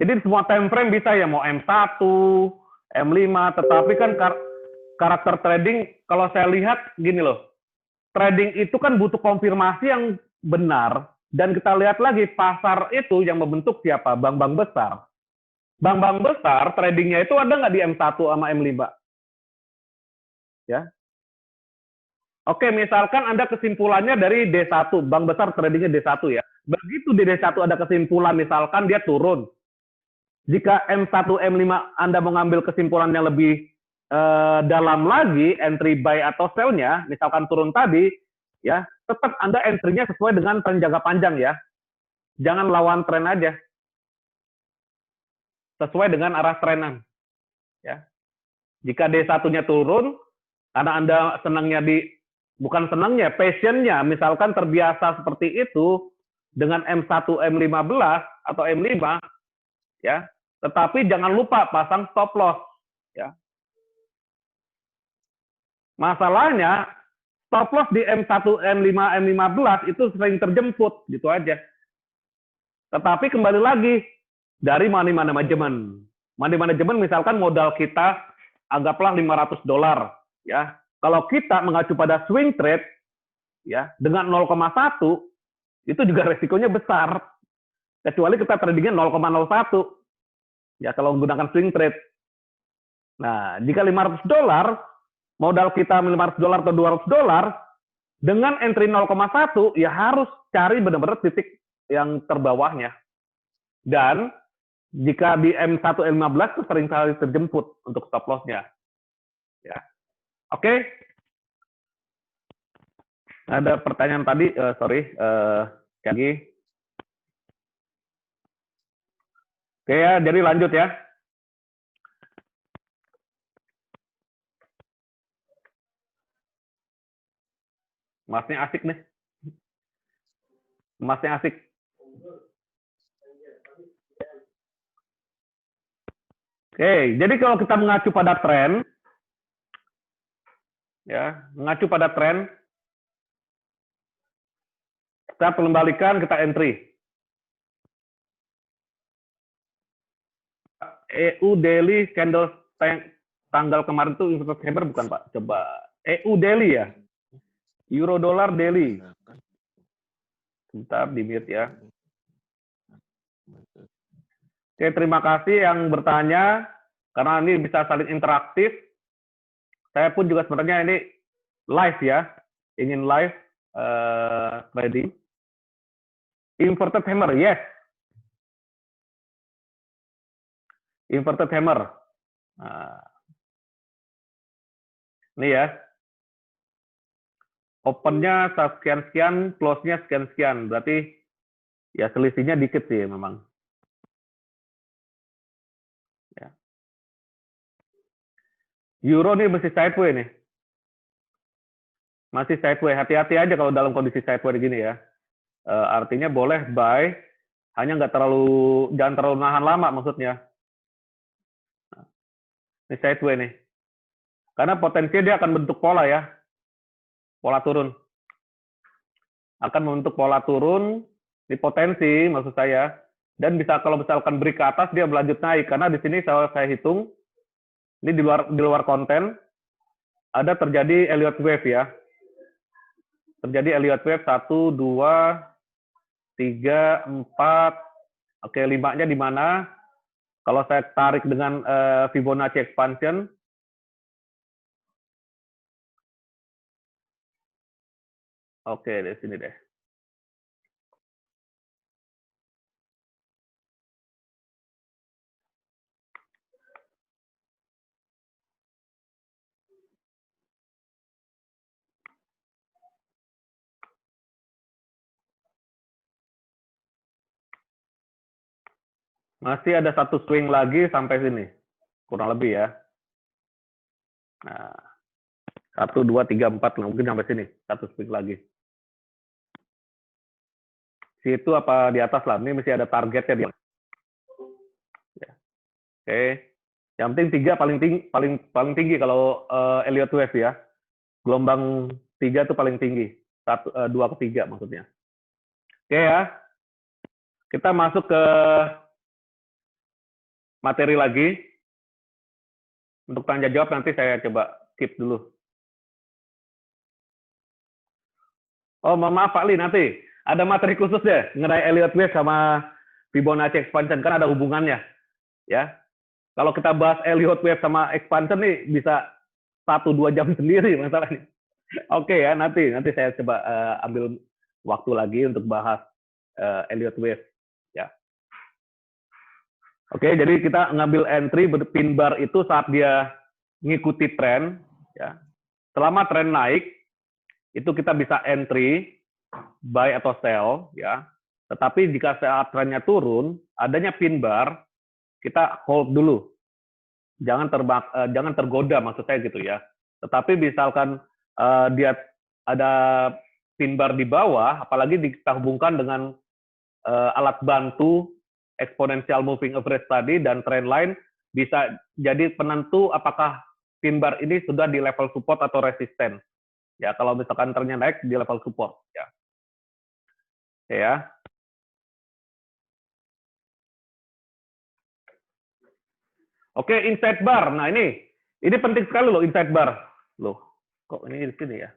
Jadi semua time frame bisa ya, mau M1, M5, tetapi kan karakter trading, kalau saya lihat gini loh, trading itu kan butuh konfirmasi yang benar, dan kita lihat lagi pasar itu yang membentuk siapa? Bank-bank besar. Bank-bank besar tradingnya itu ada nggak di M1 sama M5? Ya. Oke, misalkan Anda kesimpulannya dari D1, bank besar tradingnya D1 ya. Begitu di D1 ada kesimpulan, misalkan dia turun. Jika M1, M5 Anda mengambil kesimpulan yang lebih dalam lagi, entry buy atau sell-nya, misalkan turun tadi, ya tetap Anda entry-nya sesuai dengan tren jangka panjang ya. Jangan lawan tren aja. Sesuai dengan arah trenan. Ya. Jika D1-nya turun, karena Anda senangnya bukan senangnya, passion-nya, misalkan terbiasa seperti itu, dengan M1, M15 atau M5, ya, tetapi jangan lupa pasang stop loss. Ya. Masalahnya, stop loss di M1, M5, M15 itu sering terjemput, gitu aja. Tetapi kembali lagi, dari money management. Money management misalkan modal kita anggaplah $500, ya. Kalau kita mengacu pada swing trade, ya, dengan 0,1 itu juga resikonya besar. Kecuali kita tradingnya 0,01, ya kalau menggunakan swing trade. Nah, jika $500, modal kita $500 atau $200, dengan entry 0,1 ya harus cari benar-benar titik yang terbawahnya. Dan jika di M1, M15 itu sering kali terjemput untuk stop loss-nya. Ya. Oke. Ada pertanyaan tadi, lagi. Oke ya, jadi lanjut ya. Masnya asik nih. Masnya asik. Oke, jadi kalau kita mengacu pada tren, ya, mengacu pada tren, kita kembalikan, kita entry. EU daily candle tanggal kemarin itu inverted hammer bukan Pak? Coba EU daily ya, euro dollar daily. Bentar di mute ya. Oke, terima kasih yang bertanya karena ini bisa saling interaktif. Saya pun juga sebenarnya ini live ya, ingin live trading. Inverted hammer, yes. Inverted hammer. Nah, ini ya. Opennya sekian-sekian, close-nya sekian-sekian. Berarti ya selisihnya dikit sih memang. Ya. Euro nih masih sideways nih. Masih sideways. Hati-hati aja kalau dalam kondisi sideways gini ya. Artinya boleh buy, hanya jangan terlalu nahan lama maksudnya. Ini sideways nih. Karena potensinya dia akan bentuk pola ya. Pola turun. Akan membentuk pola turun, di potensi maksud saya. Dan bisa kalau misalkan break ke atas, dia berlanjut naik. Karena di sini saya hitung, ini di luar konten, ada terjadi Elliott Wave ya. Terjadi Elliott Wave 1, 2, 3, 4, oke 5-nya di mana? Kalau saya tarik dengan Fibonacci expansion, oke di sini deh. Masih ada satu swing lagi sampai sini, kurang lebih ya. Nah, 1, 2, 3, 4, mungkin sampai sini, satu swing lagi. Situ apa di atas lah, ini masih ada targetnya dia. Ya. Oke, yang penting 3 paling tinggi kalau Elliott Wave ya. Gelombang 3 itu paling tinggi, 2 ke 3 maksudnya. Oke ya, kita masuk ke materi lagi. Untuk tanya jawab nanti saya coba skip dulu. Oh, maaf Pak Li, nanti ada materi khusus deh mengenai Elliott Wave sama Fibonacci expansion, kan ada hubungannya. Ya, kalau kita bahas Elliott Wave sama expansion nih bisa 1-2 jam sendiri masalahnya. Oke ya, nanti saya coba ambil waktu lagi untuk bahas Elliott Wave. Ya. Oke, jadi kita ngambil entry pin bar itu saat dia mengikuti tren. Ya. Selama tren naik, itu kita bisa entry, buy atau sell. Ya. Tetapi jika saat trennya turun, adanya pin bar, kita hold dulu. Jangan tergoda, maksud saya gitu ya. Tetapi misalkan dia ada pin bar di bawah, apalagi kita hubungkan dengan alat bantu exponential moving average tadi dan trend line, bisa jadi penentu apakah pin bar ini sudah di level support atau resisten. Ya, kalau misalkan trennya naik di level support. Ya. Oke ya. Oke, inside bar. Nah ini penting sekali loh inside bar. Loh, kok ini di sini ya?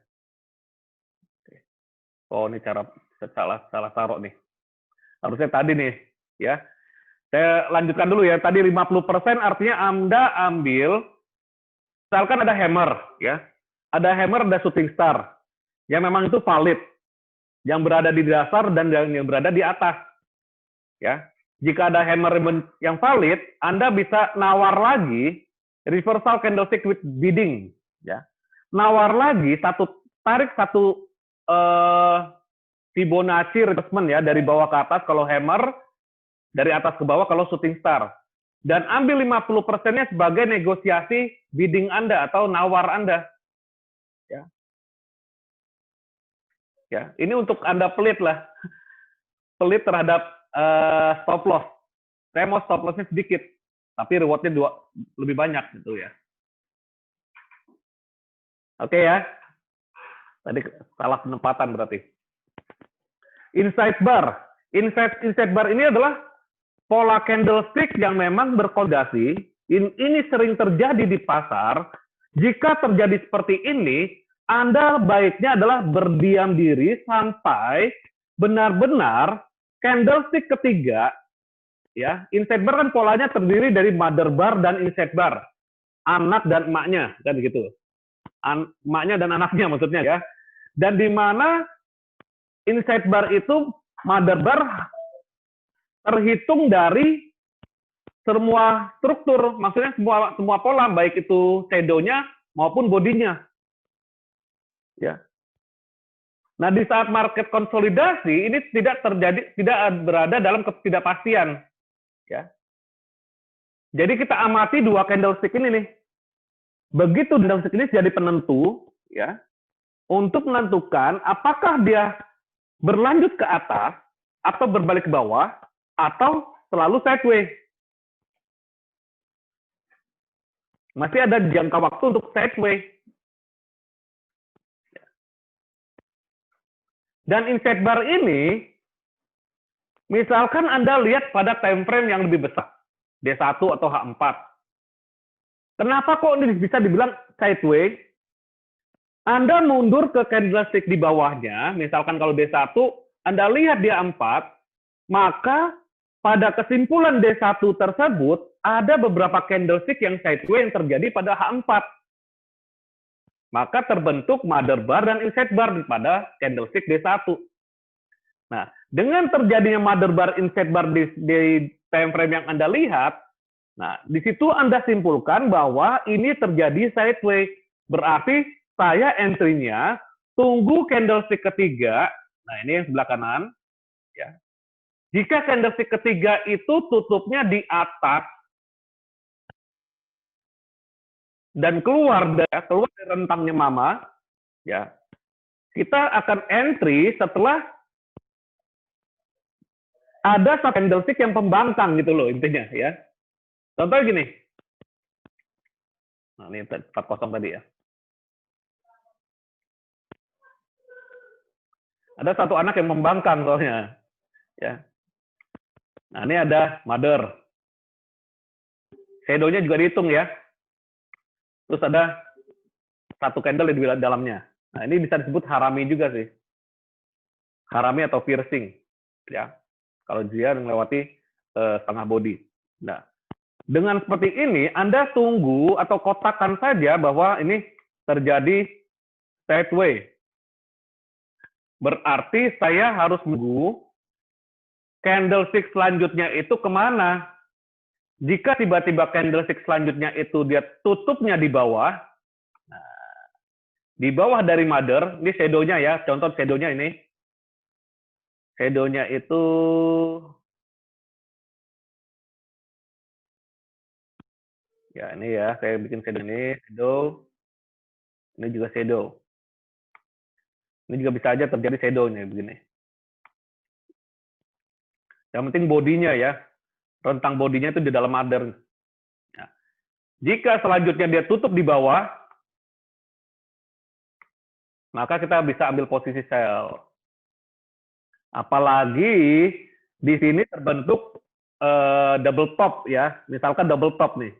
Oh, ini cara salah taruh nih. Harusnya tadi nih, ya. Saya lanjutkan dulu ya. Tadi 50% artinya Anda ambil, misalkan ada hammer, ya. Ada hammer, ada shooting star. Yang memang itu valid. Yang berada di dasar dan yang berada di atas. Ya. Jika ada hammer yang valid, Anda bisa nawar lagi reversal candlestick with bidding. Ya. Nawar lagi, tarik satu Fibonacci retracement ya, dari bawah ke atas kalau hammer, dari atas ke bawah kalau shooting star. Dan ambil 50%-nya sebagai negosiasi bidding Anda atau nawar Anda. Ya. Ya, ini untuk Anda pelit lah. Pelit terhadap stop loss. Saya mau stop loss-nya sedikit, tapi reward-nya lebih banyak gitu ya. Oke ya. Tadi salah penempatan berarti. Inside bar. Inside bar ini adalah pola candlestick yang memang berkonsolidasi. Ini sering terjadi di pasar. Jika terjadi seperti ini, Anda baiknya adalah berdiam diri sampai benar-benar candlestick ketiga, ya. Inside bar kan polanya terdiri dari mother bar dan inside bar, anak dan emaknya, kan gitu. Emaknya dan anaknya maksudnya ya. Dan di mana inside bar itu mother bar terhitung dari semua struktur, maksudnya semua pola, baik itu shadow-nya maupun bodinya. Ya. Nah, di saat market konsolidasi ini tidak berada dalam ketidakpastian. Ya. Jadi kita amati dua candlestick ini nih. Begitu candlestick ini jadi penentu, ya, untuk menentukan apakah dia berlanjut ke atas atau berbalik ke bawah atau selalu sideways. Masih ada jangka waktu untuk sideways. Dan inside bar ini, misalkan Anda lihat pada time frame yang lebih besar, D1 atau H4. Kenapa kok ini bisa dibilang sideways? Anda mundur ke candlestick di bawahnya, misalkan kalau D1, Anda lihat dia 4, maka pada kesimpulan D1 tersebut, ada beberapa candlestick yang sideways yang terjadi pada H4. Maka terbentuk mother bar dan inside bar pada candlestick D1. Nah, dengan terjadinya mother bar, inside bar di time frame yang Anda lihat, nah, di situ Anda simpulkan bahwa ini terjadi sideways. Berarti saya entry-nya tunggu candlestick ketiga. Nah, ini yang sebelah kanan. Ya. Jika candlestick ketiga itu tutupnya di atas dan keluar dari rentangnya mama, ya, kita akan entry setelah ada satu candlestick yang pembangkang gitu loh intinya ya. Contohnya gini. Nah, ini 40 tadi ya. Ada satu anak yang membangkang soalnya. Ya. Nah, ini ada mother. Shadow-nya juga dihitung ya. Terus ada satu candle di dalamnya. Nah, ini bisa disebut harami juga sih. Harami atau piercing. Ya. Kalau dia melewati setengah body. Nah, dengan seperti ini, Anda tunggu atau kotakkan saja bahwa ini terjadi sideway. Berarti saya harus menunggu candlestick selanjutnya itu kemana. Jika tiba-tiba candlestick selanjutnya itu dia tutupnya di bawah, di bawah dari mother, ini shadow-nya ya, contoh shadow-nya ini. Shadow-nya itu ya ini ya, saya bikin shadow ini, shadow. Ini juga shadow. Ini juga bisa aja terjadi shadow-nya begini. Yang penting bodinya ya, rentang bodinya itu di dalam mother. Nah, jika selanjutnya dia tutup di bawah, maka kita bisa ambil posisi sell. Apalagi di sini terbentuk double top ya, misalkan double top nih.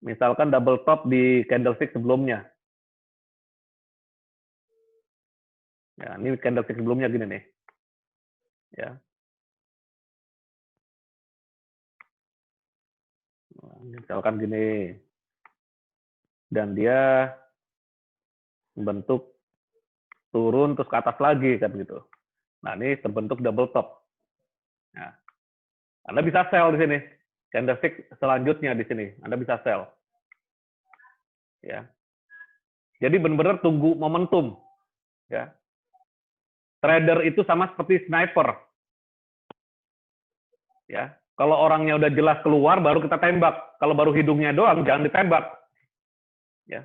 Misalkan double top di candlestick sebelumnya. Ya, ini candlestick sebelumnya gini nih. Ya. Misalkan gini. Dan dia membentuk turun terus ke atas lagi kan gitu. Nah, ini terbentuk double top. Nah, Anda bisa sell di sini. Candlestick selanjutnya di sini, Anda bisa sell. Ya. Jadi benar-benar tunggu momentum. Ya. Trader itu sama seperti sniper. Ya. Kalau orangnya udah jelas keluar, baru kita tembak. Kalau baru hidungnya doang, jangan ditembak. Ya.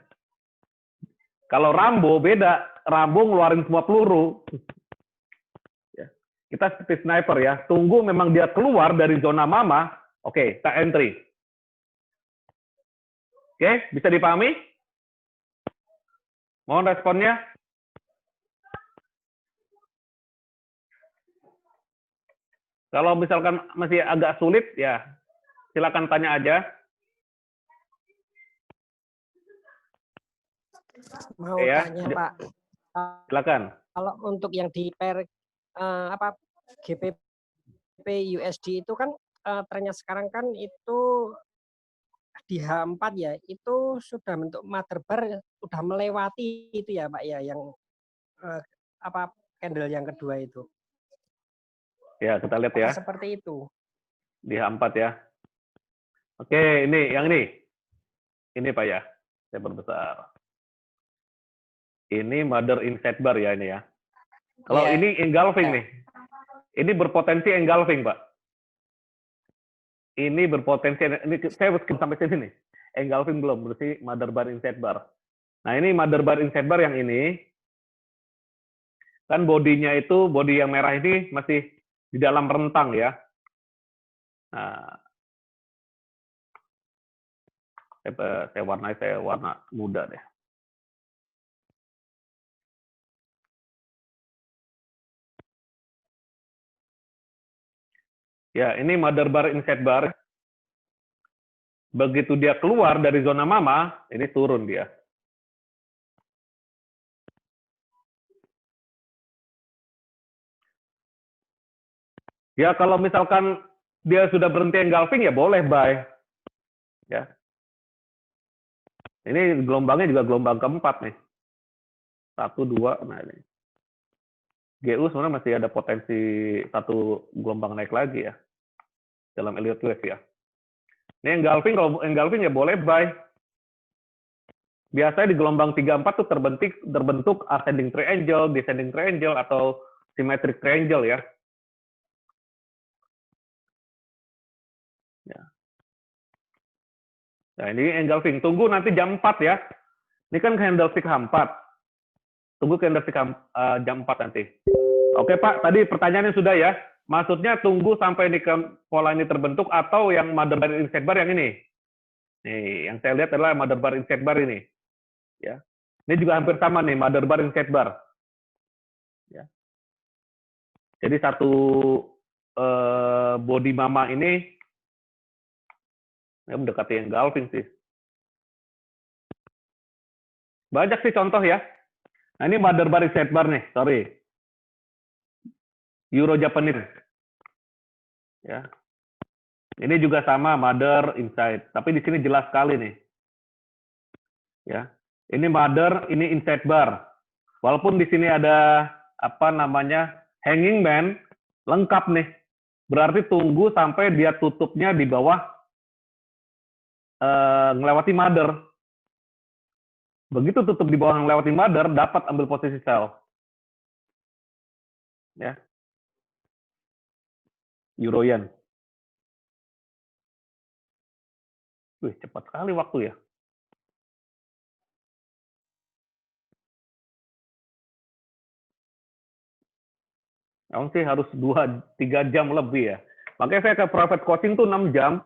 Kalau Rambo beda, Rambo ngeluarin semua peluru. Ya. Kita seperti sniper ya, tunggu memang dia keluar dari zona mama, oke, kita entry. Oke, bisa dipahami? Mohon responnya. Kalau misalkan masih agak sulit, ya silakan tanya aja. Mau ya. tanya Pak, Silakan. kalau untuk yang di pair GBP USD itu kan trennya sekarang kan itu di H4 ya, itu sudah bentuk mother bar, sudah melewati itu ya Pak ya, yang candle yang kedua itu. Ya, kita lihat ya. Seperti itu. Di H4 ya. Oke, ini yang ini. Ini Pak ya. Saya perbesar. Ini mother inside bar ya ini ya. Kalau ini engulfing nih. Ini berpotensi engulfing, Pak. Ini berpotensi, ini saya harus sampai sini nih. Engulfing belum, berarti mother bar inside bar. Nah, ini mother bar inside bar yang ini. Kan bodinya itu, bodi yang merah ini masih di dalam rentang ya. Nah, saya warna muda deh. Ya, ini mother bar inside bar. Begitu dia keluar dari zona mama, ini turun dia. Ya, kalau misalkan dia sudah berhenti engulfing, ya boleh buy. Ya. Ini gelombangnya juga gelombang keempat nih. 1, 2, nah ini. GU sebenarnya masih ada potensi satu gelombang naik lagi ya. Dalam Elliott Wave ya. Ini engulfing, kalau engulfing ya boleh buy. Biasanya di gelombang 3-4 tuh terbentuk ascending triangle, descending triangle, atau symmetric triangle ya. Nah, ini engulfing. Tunggu nanti jam 4 ya. Ini kan candlestick H4. Tunggu candlestick jam 4 nanti. Oke Pak, tadi pertanyaannya sudah ya. Maksudnya tunggu sampai pola ini terbentuk atau yang mother bar inside bar yang ini. Nih, yang saya lihat adalah mother bar inside bar ini. Ya. Ini juga hampir sama nih, mother bar inside bar. Ya. Jadi satu body mama ini ya, mendekati engulfing sih. Banyak sih contoh ya. Nah, ini mother bar inside bar nih, sorry. Euro Japanese. Ya. Ini juga sama mother inside, tapi di sini jelas sekali nih. Ya. Ini mother, ini inside bar. Walaupun di sini ada apa namanya hanging man, lengkap nih. Berarti tunggu sampai dia tutupnya di bawah ngelewati mother. Begitu tutup di bawah ngelewati mother, dapat ambil posisi sell. Ya. Euro yen. Wih, cepat sekali waktu ya. Emang sih harus 2-3 jam lebih ya. Makanya saya ke private coaching tuh 6 jam,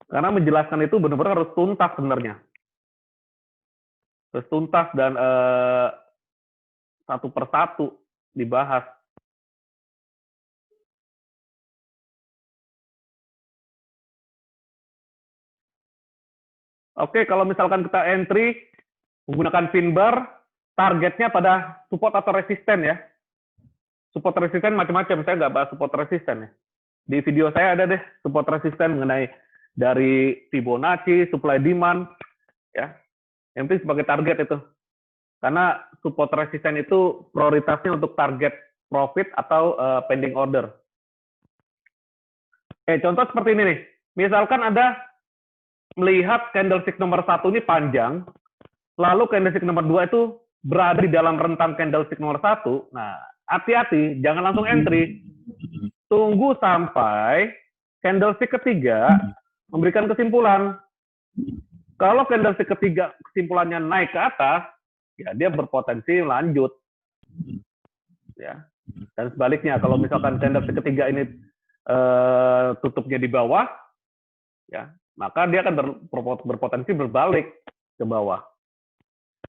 karena menjelaskan itu benar-benar harus tuntas sebenarnya. Harus tuntas dan satu persatu dibahas. Oke, kalau misalkan kita entry menggunakan pin bar, targetnya pada support atau resisten ya. Support resisten macam-macam, saya nggak bahas support resisten ya. Di video saya ada deh support resisten mengenai dari Fibonacci, supply demand, ya. Yang penting sebagai target itu. Karena support resisten itu prioritasnya untuk target profit atau pending order. Contoh seperti ini nih. Misalkan ada melihat candlestick nomor 1 ini panjang, lalu candlestick nomor 2 itu berada di dalam rentang candlestick nomor 1. Nah, hati-hati, jangan langsung entry. Tunggu sampai candlestick ketiga memberikan kesimpulan. Kalau candlestick ketiga kesimpulannya naik ke atas, ya dia berpotensi lanjut. Ya. Dan sebaliknya, kalau misalkan candlestick ketiga ini tutupnya di bawah, ya, maka dia akan berpotensi berbalik ke bawah.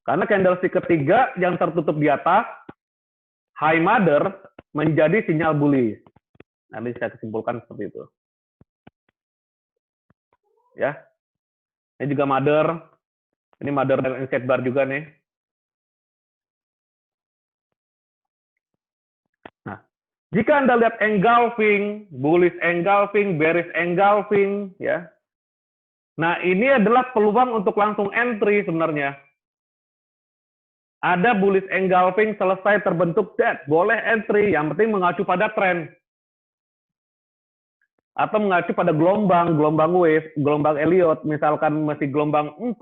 Karena candlestick ketiga yang tertutup di atas, high mother, menjadi sinyal bullish. Nanti saya kesimpulkan seperti itu. Ya. Ini juga mother. Ini mother dan inside bar juga nih. Nah, jika Anda lihat engulfing, bullish engulfing, bearish engulfing, ya. Nah, ini adalah peluang untuk langsung entry sebenarnya. Ada bullish engulfing selesai terbentuk dead, boleh entry, yang penting mengacu pada tren. Atau mengacu pada gelombang wave, gelombang Elliott, misalkan masih gelombang 4,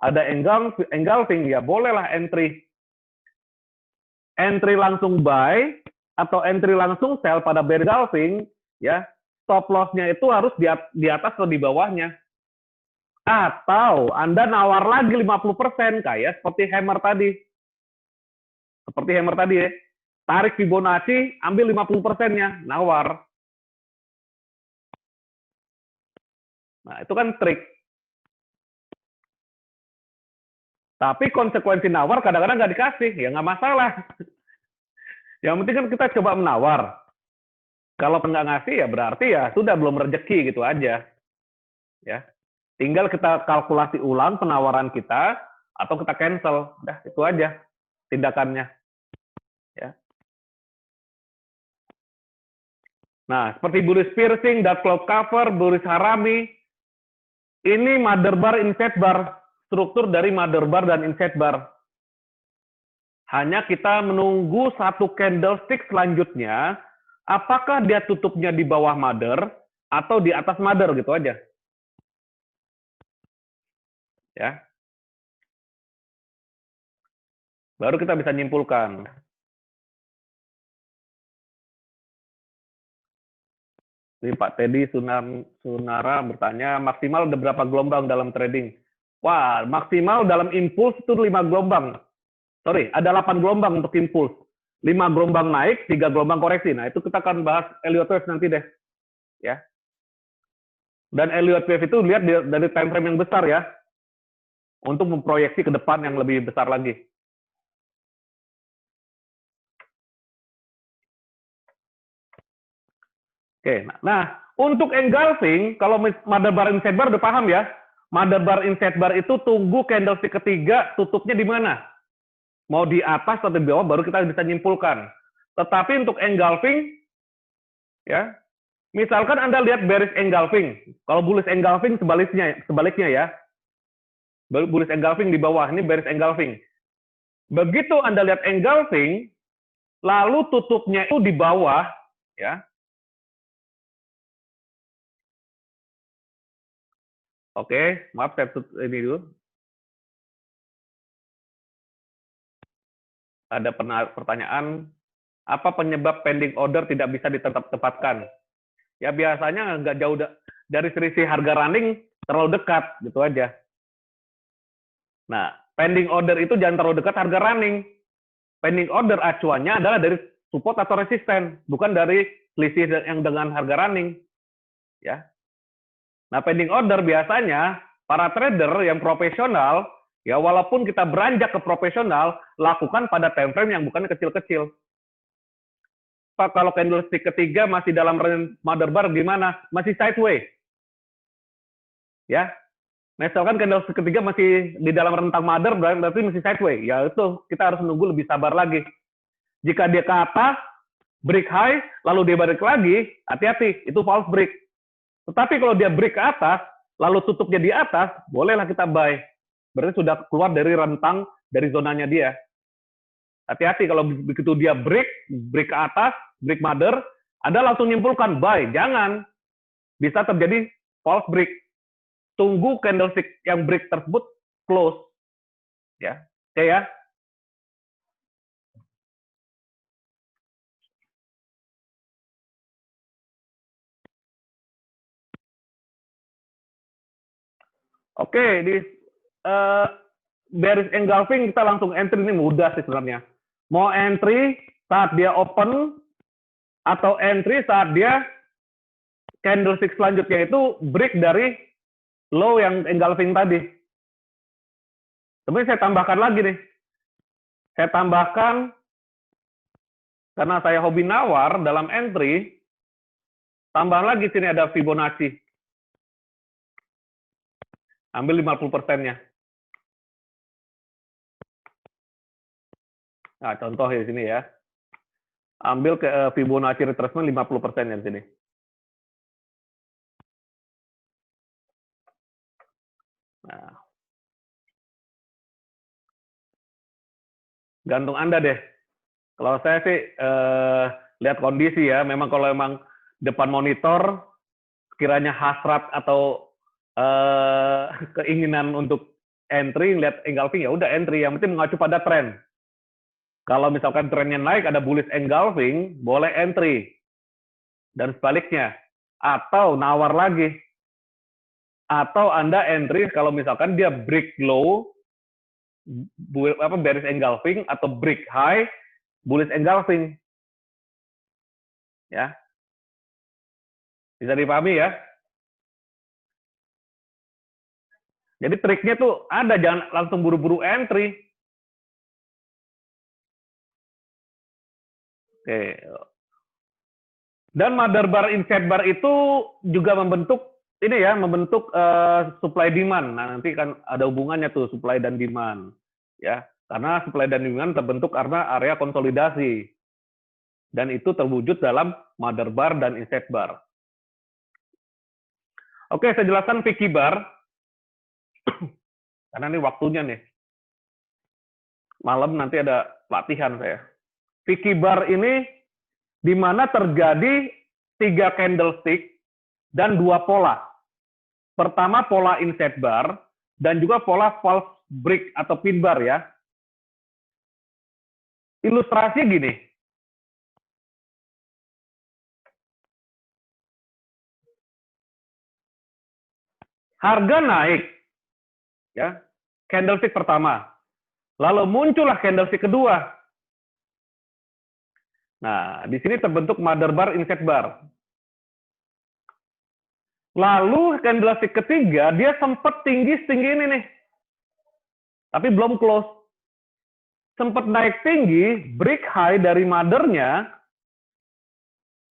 ada engulfing, ya bolehlah entry. Entry langsung buy, atau entry langsung sell pada bear engulfing, ya stop loss-nya itu harus di atas atau di bawahnya. Atau Anda nawar lagi 50%, kayak seperti hammer tadi. Seperti hammer tadi ya. Tarik Fibonacci, ambil 50%-nya, nawar. Nah, itu kan trik. Tapi konsekuensi nawar kadang-kadang nggak dikasih, ya nggak masalah. Yang penting kan kita coba menawar. Kalau nggak ngasih, ya berarti ya sudah belum rezeki gitu aja. Ya, tinggal kita kalkulasi ulang penawaran kita, atau kita cancel. Udah, itu aja tindakannya. Ya. Nah, seperti bullish piercing, dark cloud cover, bullish harami, ini mother bar, inside bar, struktur dari mother bar dan inside bar. Hanya kita menunggu satu candlestick selanjutnya, apakah dia tutupnya di bawah mother atau di atas mother, gitu aja. Ya. Baru kita bisa nyimpulkan. Ini Pak Teddy Sunara bertanya, maksimal ada berapa gelombang dalam trading? Wah, maksimal dalam impuls itu 5 gelombang. Sorry, ada 8 gelombang untuk impuls. 5 gelombang naik, 3 gelombang koreksi. Nah, itu kita akan bahas Elliott Wave nanti deh. Ya. Dan Elliott Wave itu lihat dari time frame yang besar ya. Untuk memproyeksi ke depan yang lebih besar lagi. Oke, nah untuk engulfing, kalau mother bar inside bar udah paham ya. Mother bar inside bar itu tunggu candlestick ketiga tutupnya di mana? Mau di atas atau di bawah baru kita bisa nyimpulkan. Tetapi untuk engulfing, ya, misalkan Anda lihat bearish engulfing, kalau bullish engulfing sebaliknya ya. bullish engulfing di bawah, ini bearish engulfing. Begitu Anda lihat engulfing, lalu tutupnya itu di bawah, ya. Oke, maaf saya ini dulu. Ada pertanyaan, apa penyebab pending order tidak bisa ditempatkan? Ya biasanya nggak jauh dari selisih harga running terlalu dekat, gitu aja. Nah, pending order itu jangan terlalu dekat harga running. Pending order acuannya adalah dari support atau resisten, bukan dari selisih yang dengan harga running. Ya. Nah, pending order biasanya para trader yang profesional, ya walaupun kita beranjak ke profesional, lakukan pada time frame yang bukan kecil-kecil. Pak, kalau candlestick ketiga masih dalam mother bar gimana? Masih sideways. Ya. Misalkan candlestick ketiga masih di dalam rentang mother, berarti masih sideways. Ya itu kita harus menunggu lebih sabar lagi. Jika dia ke atas, break high, lalu dia balik lagi, hati-hati, itu false break. Tetapi kalau dia break ke atas, lalu tutupnya di atas, bolehlah kita buy. Berarti sudah keluar dari rentang, dari zonanya dia. Hati-hati kalau begitu dia break ke atas, break mother, Anda langsung nyimpulkan buy. Jangan. Bisa terjadi false break. Tunggu candlestick yang break tersebut close. Ya, oke ya. Oke, di bearish engulfing kita langsung entry, ini mudah sih sebenarnya. Mau entry saat dia open atau entry saat dia candlestick selanjutnya itu break dari low yang engulfing tadi. Tapi saya tambahkan lagi nih. Saya tambahkan karena saya hobi nawar dalam entry, tambah lagi sini ada Fibonacci. Ambil 50%-nya. Nah, contoh di sini ya. Ambil ke Fibonacci retracement 50%-nya di sini. Nah. Gantung Anda deh. Kalau saya sih lihat kondisi ya. Memang kalau memang depan monitor, kiranya hasrat atau keinginan untuk entry, lihat engulfing, ya udah entry. Yang penting mengacu pada tren. Kalau misalkan trennya naik, ada bullish engulfing, boleh entry. Dan sebaliknya. Atau nawar lagi. Atau Anda entry kalau misalkan dia break low, bearish engulfing, atau break high, bullish engulfing. Ya. Bisa dipahami ya? Jadi triknya tuh ada, jangan langsung buru-buru entry. Oke. Dan mother bar, inside bar itu juga membentuk ini ya, membentuk supply demand. Nah, nanti kan ada hubungannya tuh supply dan demand. Ya, karena supply dan demand terbentuk karena area konsolidasi. Dan itu terwujud dalam mother bar dan inside bar. Oke, saya jelaskan Vicky bar. Karena ini waktunya nih. Malam nanti ada latihan saya. Vicky bar ini di mana terjadi 3 candlestick dan 2 pola. Pertama pola inside bar dan juga pola false break atau pin bar ya. Ilustrasinya gini. Harga naik ya, candlestick pertama. Lalu muncullah candlestick kedua. Nah, di sini terbentuk mother bar, inside bar. Lalu candlestick ketiga, dia sempat tinggi-tinggi ini nih. Tapi belum close. Sempat naik tinggi, break high dari mothernya.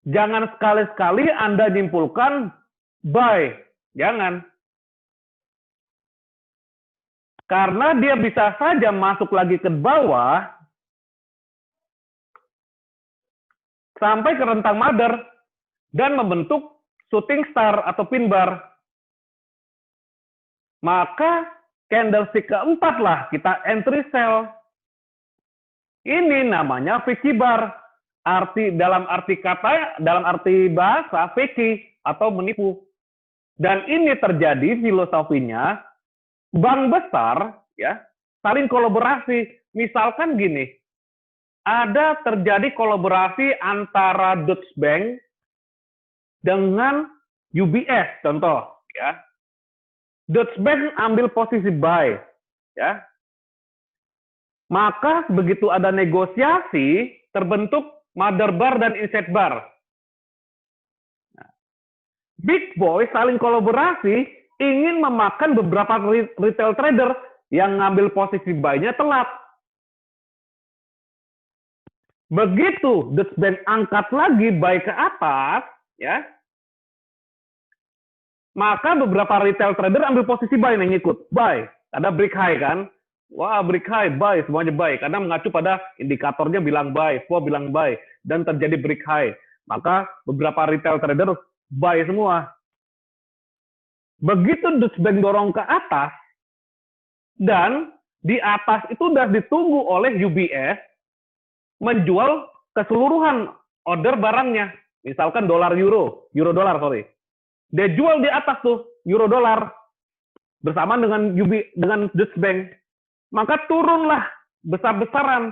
Jangan sekali-sekali Anda nyimpulkan buy. Jangan. Karena dia bisa saja masuk lagi ke bawah, sampai ke rentang mother, dan membentuk shooting star atau pin bar. Maka candlestick keempat lah kita entry sell. Ini namanya Vicky bar. Dalam arti bahasa Vicky atau menipu. Dan ini terjadi filosofinya bank besar ya saling kolaborasi. Misalkan gini, ada terjadi kolaborasi antara Deutsche Bank dengan UBS contoh ya. Deutsche Bank ambil posisi buy ya. Maka begitu ada negosiasi terbentuk mother bar dan inside bar. Big boy saling kolaborasi ingin memakan beberapa retail trader yang ngambil posisi buy-nya telat. Begitu Deutsche Bank angkat lagi buy ke atas, ya, maka beberapa retail trader ambil posisi buy yang ikut buy. Ada break high kan? Wah, break high, buy, semuanya buy. Karena mengacu pada indikatornya bilang buy, SWOT bilang buy, dan terjadi break high. Maka beberapa retail trader buy semua. Begitu Deutsche Bank dorong ke atas, dan di atas itu sudah ditunggu oleh UBS menjual keseluruhan order barangnya. Misalkan euro dolar, sorry. Dia jual di atas tuh, euro dolar, bersama dengan Deutsche Bank. Maka turunlah besar-besaran,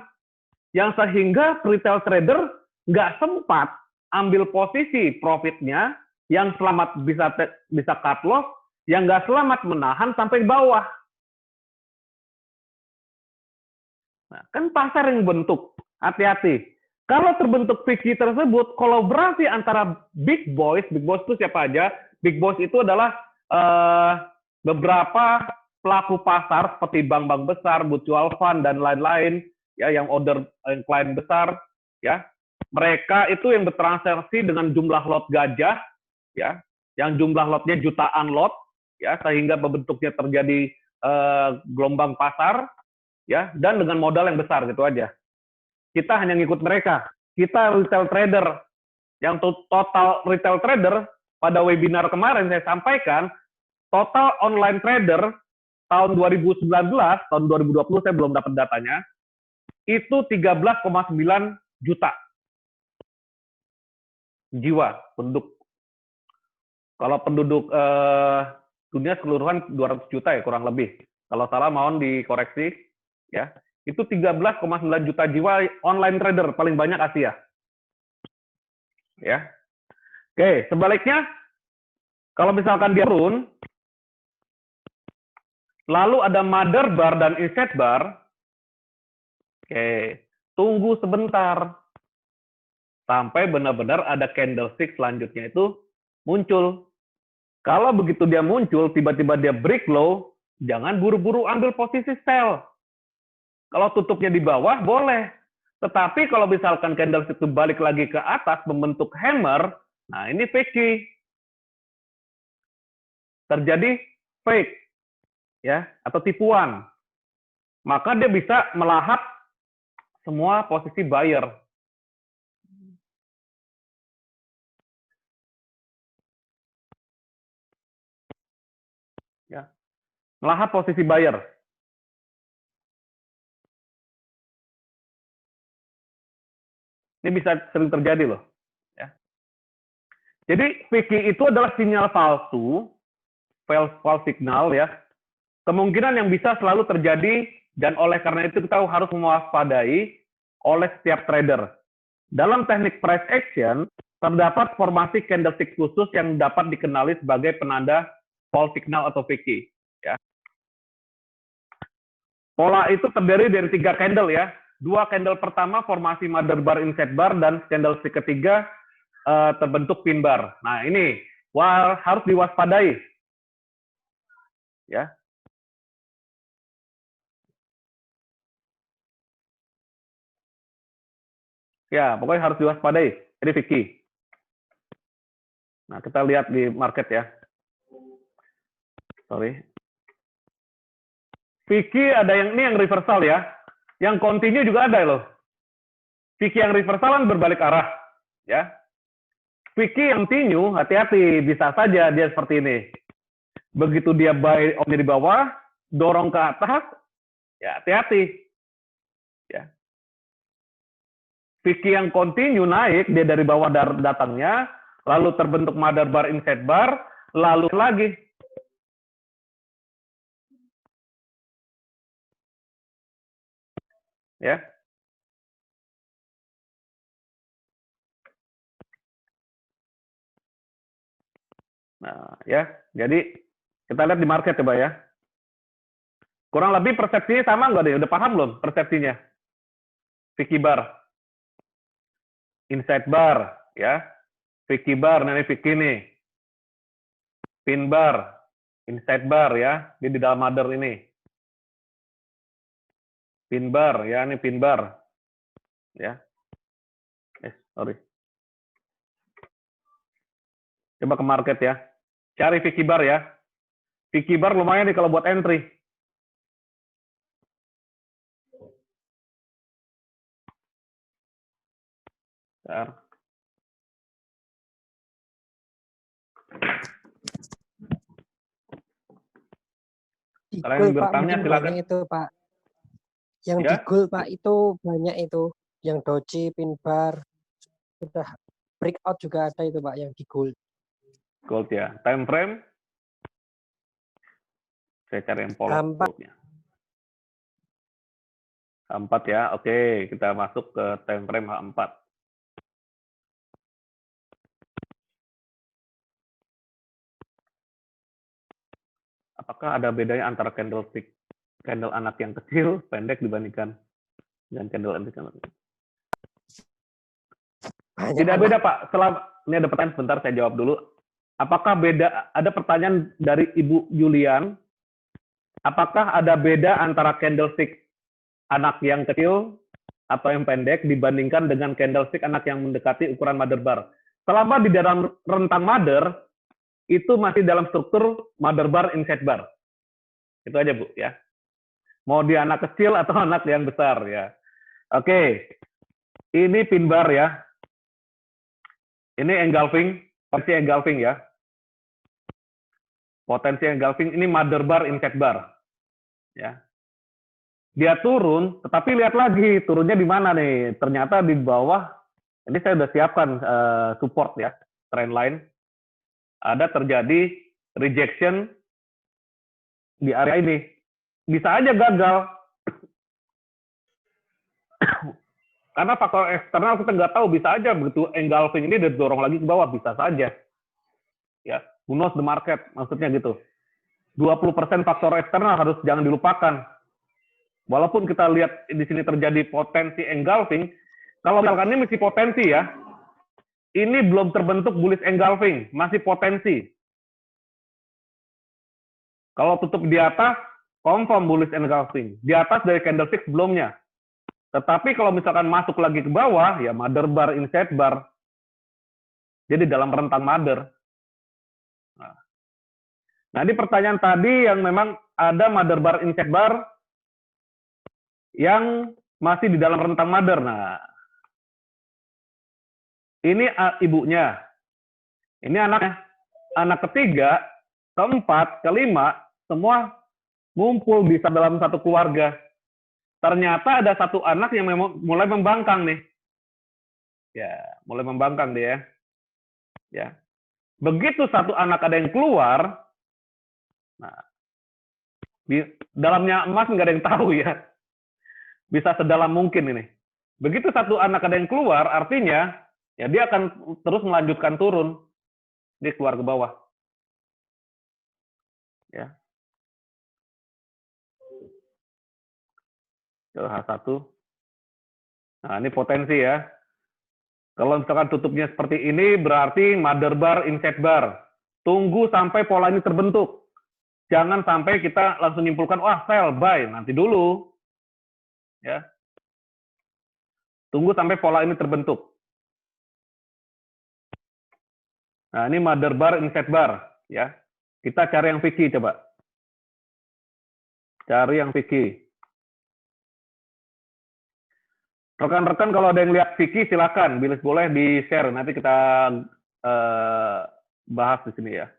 yang sehingga retail trader nggak sempat ambil posisi profitnya, yang selamat bisa cut loss, yang nggak selamat menahan sampai bawah. Nah, kan pasar yang bentuk, hati-hati. Kalau terbentuk Vicky tersebut, kolaborasi antara big boys itu siapa aja? Big boys itu adalah beberapa pelaku pasar seperti bank-bank besar, mutual fund dan lain-lain, ya, yang order klien besar, ya. Mereka itu yang bertransaksi dengan jumlah lot gajah, ya, yang jumlah lotnya jutaan lot, ya, sehingga bentuknya terjadi gelombang pasar, ya, dan dengan modal yang besar gitu aja. Kita hanya ngikut mereka. Kita retail trader, yang total retail trader pada webinar kemarin saya sampaikan, total online trader tahun 2019, tahun 2020 saya belum dapat datanya, itu 13,9 juta jiwa penduduk. Kalau penduduk dunia keseluruhan 200 juta ya kurang lebih. Kalau salah mohon dikoreksi ya. Itu 13,9 juta jiwa online trader paling banyak Asia. Ya. Oke, sebaliknya kalau misalkan dia turun, lalu ada mother bar dan inside bar. Oke, tunggu sebentar sampai benar-benar ada candlestick selanjutnya itu muncul. Kalau begitu dia muncul, tiba-tiba dia break low, jangan buru-buru ambil posisi sell. Kalau tutupnya di bawah, boleh. Tetapi kalau misalkan candlestick itu balik lagi ke atas, membentuk hammer, nah ini fake. Terjadi fake, ya, atau tipuan. Maka dia bisa melahap semua posisi buyer. Ya, melahap posisi buyer. Ini bisa sering terjadi loh. Ya. Jadi Vicky itu adalah sinyal palsu, false signal ya. Kemungkinan yang bisa selalu terjadi dan oleh karena itu kita harus mewaspadai oleh setiap trader. Dalam teknik price action terdapat formasi candlestick khusus yang dapat dikenali sebagai penanda false signal atau Vicky. Ya. Pola itu terdiri dari 3 candle ya. 2 candle pertama formasi mother bar, inside bar, dan candlestick ketiga terbentuk pin bar. Nah ini harus diwaspadai. Ya. Ya, pokoknya harus diwaspadai. Ini Vicky. Nah, kita lihat di market ya. Sorry. Vicky ada yang ini yang reversal ya. Yang continue juga ada loh. Vicky yang reversal kan berbalik arah, ya. Vicky yang continue, hati-hati, bisa saja dia seperti ini. Begitu dia buy di bawah, dorong ke atas, ya hati-hati. Ya. Vicky yang continue naik, dia dari bawah datangnya, lalu terbentuk mother bar, inside bar, lalu lagi. Ya. Nah, ya. Jadi kita lihat di market coba ya. Kurang lebih persepsinya sama nggak deh? Udah paham belum persepsinya? Vicky bar, inside bar, ya. Vicky bar, nah ini Vicky nih. Pin bar, inside bar ya. Dia di dalam mother ini. Pin bar, ya ini pin bar. Ya. Sorry. Coba ke market ya. Cari Vicky bar ya. Vicky bar lumayan nih kalau buat entry. Bentar. Di Kalian gold, Pak, bertanya mungkin silakan. banyak itu, Pak. Yang Ya. di gold, Pak, itu banyak itu. Yang doji, pin bar, sudah breakout juga ada itu, Pak, yang di gold. Gold ya. Time frame. Saya cari yang polos goldnya. 4 ya. Oke, kita masuk ke time frame H4. Apakah ada bedanya antara candlestick candle anak yang kecil, pendek dibandingkan dengan candle anak yang kecil? Tidak beda, Pak. Ini ada pertanyaan sebentar, saya jawab dulu. Apakah beda? Ada pertanyaan dari Ibu Julian. Apakah ada beda antara candlestick anak yang kecil atau yang pendek dibandingkan dengan candlestick anak yang mendekati ukuran mother bar? Selama di dalam rentang mother, itu masih dalam struktur mother bar, inside bar. Itu aja, Bu, ya. Mau dia anak kecil atau anak yang besar, ya. Oke. Ini pin bar, ya. Ini engulfing, potensi engulfing, ya. Potensi engulfing, ini mother bar, inside bar. Ya. Dia turun, tetapi lihat lagi, turunnya di mana nih? Ternyata di bawah, ini saya sudah siapkan support, ya. Trend line. Ada terjadi rejection di area ini. Bisa aja gagal. Karena faktor eksternal kita nggak tahu, bisa aja begitu engulfing ini didorong lagi ke bawah, bisa saja. Ya, who knows the market, maksudnya gitu. 20% faktor eksternal harus jangan dilupakan. Walaupun kita lihat di sini terjadi potensi engulfing, kalau misalkan ini masih potensi ya, ini belum terbentuk bullish engulfing, masih potensi. Kalau tutup di atas, confirm bullish engulfing. Di atas dari candlestick sebelumnya. Tetapi kalau misalkan masuk lagi ke bawah, ya mother bar, inside bar. Jadi dalam rentang mother. Nah, di pertanyaan tadi yang memang ada mother bar, inside bar yang masih di dalam rentang mother. Nah, ini ibunya. Ini anaknya. Anak ketiga, keempat, kelima, semua ngumpul bisa dalam satu keluarga. Ternyata ada satu anak yang memang mulai membangkang nih. Ya, mulai membangkang dia. Ya. Begitu satu anak ada yang keluar, nah, di dalamnya emas nggak ada yang tahu ya. Bisa sedalam mungkin ini. Begitu satu anak ada yang keluar, artinya ya dia akan terus melanjutkan turun. Dia keluar ke bawah. Ya. H1. Nah, ini potensi ya. Kalau misalkan tutupnya seperti ini, berarti mother bar, inside bar. Tunggu sampai pola ini terbentuk. Jangan sampai kita langsung nyimpulkan, wah sell, buy. Nanti dulu. Ya. Tunggu sampai pola ini terbentuk. Nah, ini mother bar, inside bar. Ya. Kita cari yang Vicky coba. Cari yang Vicky. Rekan-rekan kalau ada yang lihat Vicky silakan, bila boleh di-share. Nanti kita bahas di sini ya.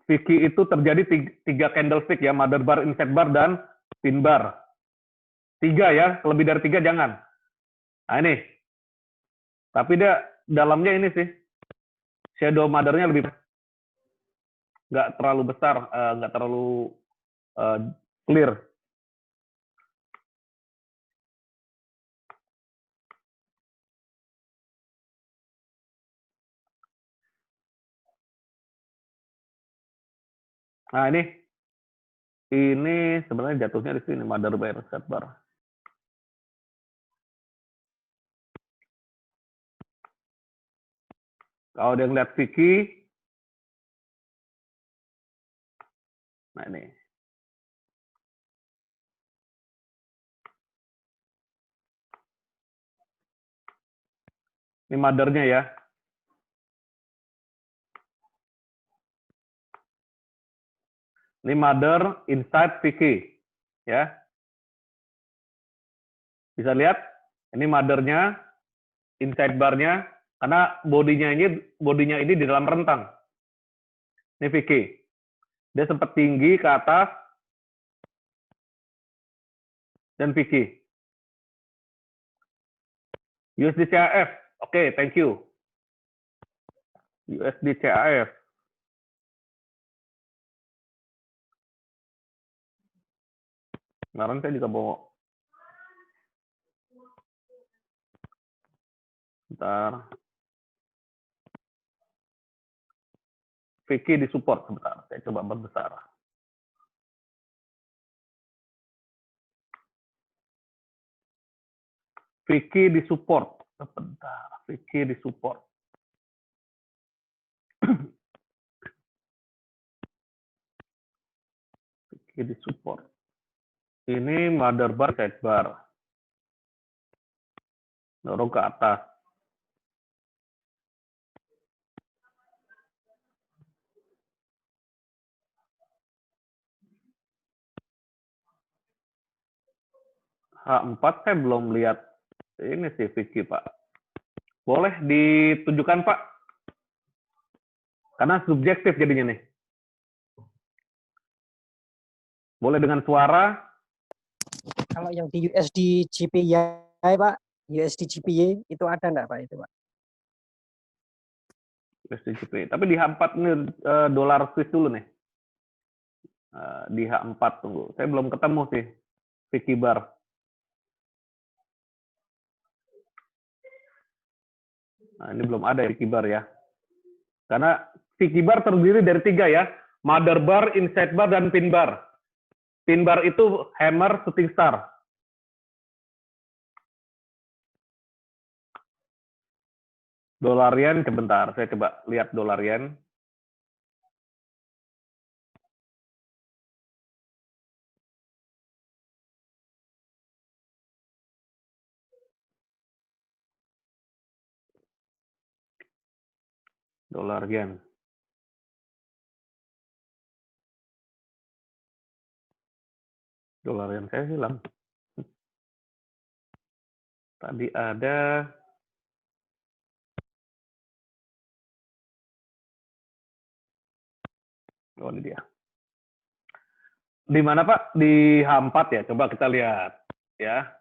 Vicky itu terjadi tiga candlestick ya, mother bar, inside bar, dan pin bar. 3 ya, lebih dari 3 jangan. Nah ini. Tapi dia dalamnya ini sih, shadow mother-nya lebih nggak terlalu besar, nggak terlalu clear. Nah ini sebenarnya jatuhnya di sini, mother bar, inside bar. Kalau dia ngeliat Vicky, nah ini. Ini mother-nya ya. Ini mother inside Vicky. Ya. Bisa lihat? Ini mother-nya, inside bar-nya, karena bodinya ini di dalam rentang. Ini Vicky. Dia sempat tinggi ke atas, dan Vicky. USD CAF. Oke, thank you. USD CAF. Kemarin saya juga bawa. Bentar. Vicky di support sebentar. Saya coba berbesar. Vicky di support. Sebentar. Vicky di support. Vicky di support. Ini mother bar, side bar. Dorong ke atas. H4 saya belum lihat ini sih Vicky, Pak. Boleh ditunjukkan, Pak? Karena subjektif jadinya nih. Boleh dengan suara. Kalau yang di USD GPY, Pak, USD GPY itu ada enggak, Pak, itu, Pak? USD GPY. Tapi di H4 ini dolar Swiss dulu nih. Di H4 tunggu. Saya belum ketemu sih Vicky bar. Nah, ini belum ada Vicky bar ya. Karena Vicky bar terdiri dari 3 ya. Mother bar, inside bar, dan pin bar. Pin bar itu hammer, shooting star. Dolar yen, sebentar. Saya coba lihat dolar yen. Dolar yen. Dolar yen saya hilang. Tadi ada. Oh, ini dia. Di mana, Pak? Di H4 ya? Coba kita lihat. Ya.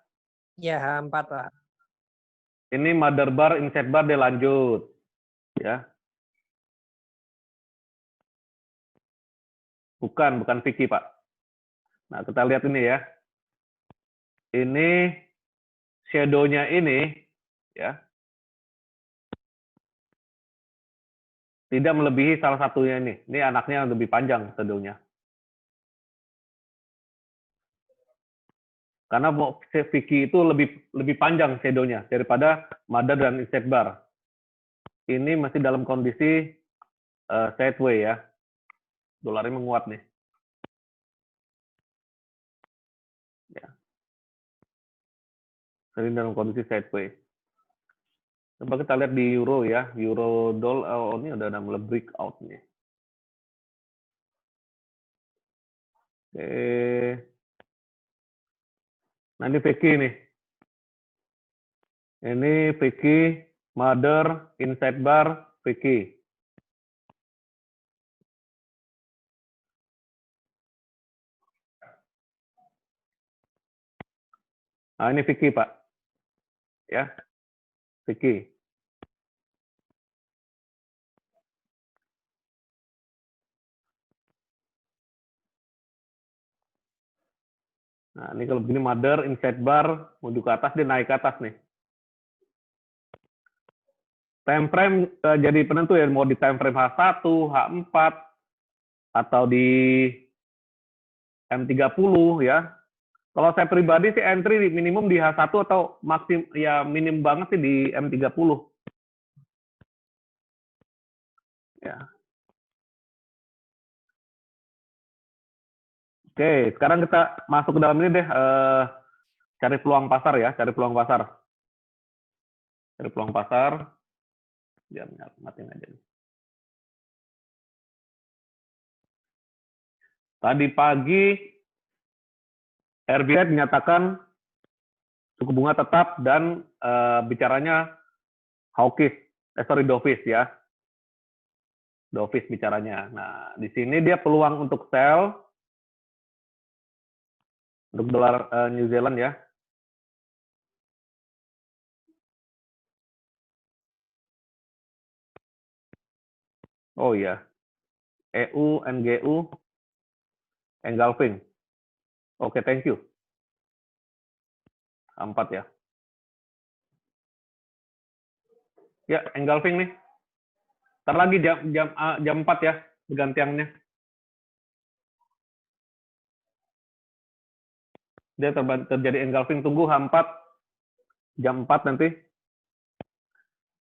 Ya, H4, Pak. Ini mother bar, inside bar, dia lanjut. Ya. Bukan Vicky, Pak. Nah, kita lihat ini ya. Ini shadow-nya ini, ya. Tidak melebihi salah satunya ini. Ini anaknya lebih panjang shadow-nya. Karena Vicky itu lebih panjang shadow-nya daripada mother dan inside bar. Ini masih dalam kondisi sideway ya. Dolarnya menguat nih. Ya. Ini dalam kondisi sideway. Coba kita lihat di euro ya. Euro dollar, oh, ini ada namanya breakout nih. Oke. Nah ini Vicky nih. Ini Vicky, mother, inside bar, Vicky. Nah, ini Vicky, Pak. Ya, Vicky. Nah, ini kalau begini mother, inside bar, menuju ke atas, dia naik ke atas nih. Time frame jadi penentu ya, mau di time frame H1, H4, atau di M30 ya. Kalau saya pribadi sih entry minimum di H1 atau maksim ya minim banget sih di M30. Ya. Oke, sekarang kita masuk ke dalam ini deh, cari peluang pasar ya, cari peluang pasar. Cari peluang pasar. Jangan matiin aja. Tadi pagi RBI menyatakan suku bunga tetap dan bicaranya hawkish, dovish ya. Dovish bicaranya. Nah, di sini dia peluang untuk sell untuk dolar New Zealand ya. Oh iya. EU, NGU, engulfing. Oke, thank you. 4 ya. Ya, engulfing nih. Ntar lagi jam 4 ya, bergantiannya. Dia terjadi engulfing, tunggu H4, jam 4 nanti.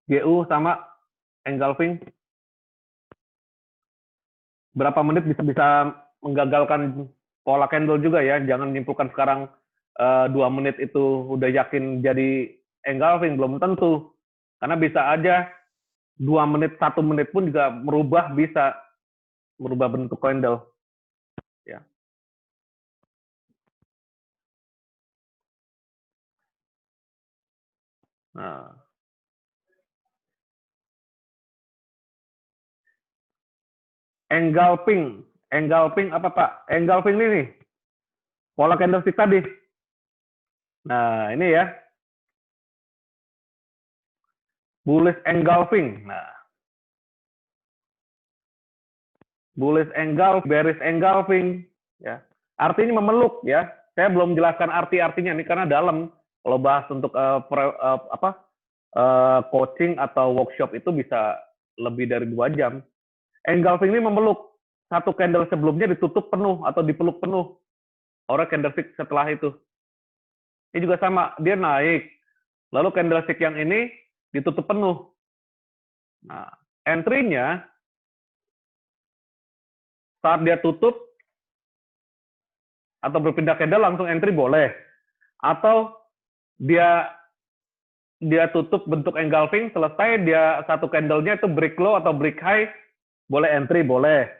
GU sama engulfing. Berapa menit bisa menggagalkan pola candle juga ya, jangan menyimpulkan sekarang 2 menit itu udah yakin jadi engulfing, belum tentu. Karena bisa aja 2 menit, 1 menit pun juga bisa merubah bentuk candle. Ya. Nah. Engulfing apa Pak? Engulfing ini nih, pola candlestick tadi. Nah, ini ya. Bullish engulfing. Nah. Bullish engulfing, bearish engulfing ya. Artinya memeluk ya. Saya belum jelaskan arti-artinya nih karena dalam. Kalau bahas untuk coaching atau workshop itu bisa lebih dari 2 jam. Engulfing ini memeluk. Satu candle sebelumnya ditutup penuh atau dipeluk penuh. Orang candlestick setelah itu. Ini juga sama, dia naik. Lalu candlestick yang ini ditutup penuh. Nah, entry-nya saat dia tutup atau berpindah candle langsung entry boleh. Atau dia tutup bentuk engulfing, selesai dia satu candle-nya itu break low atau break high, boleh entry, boleh.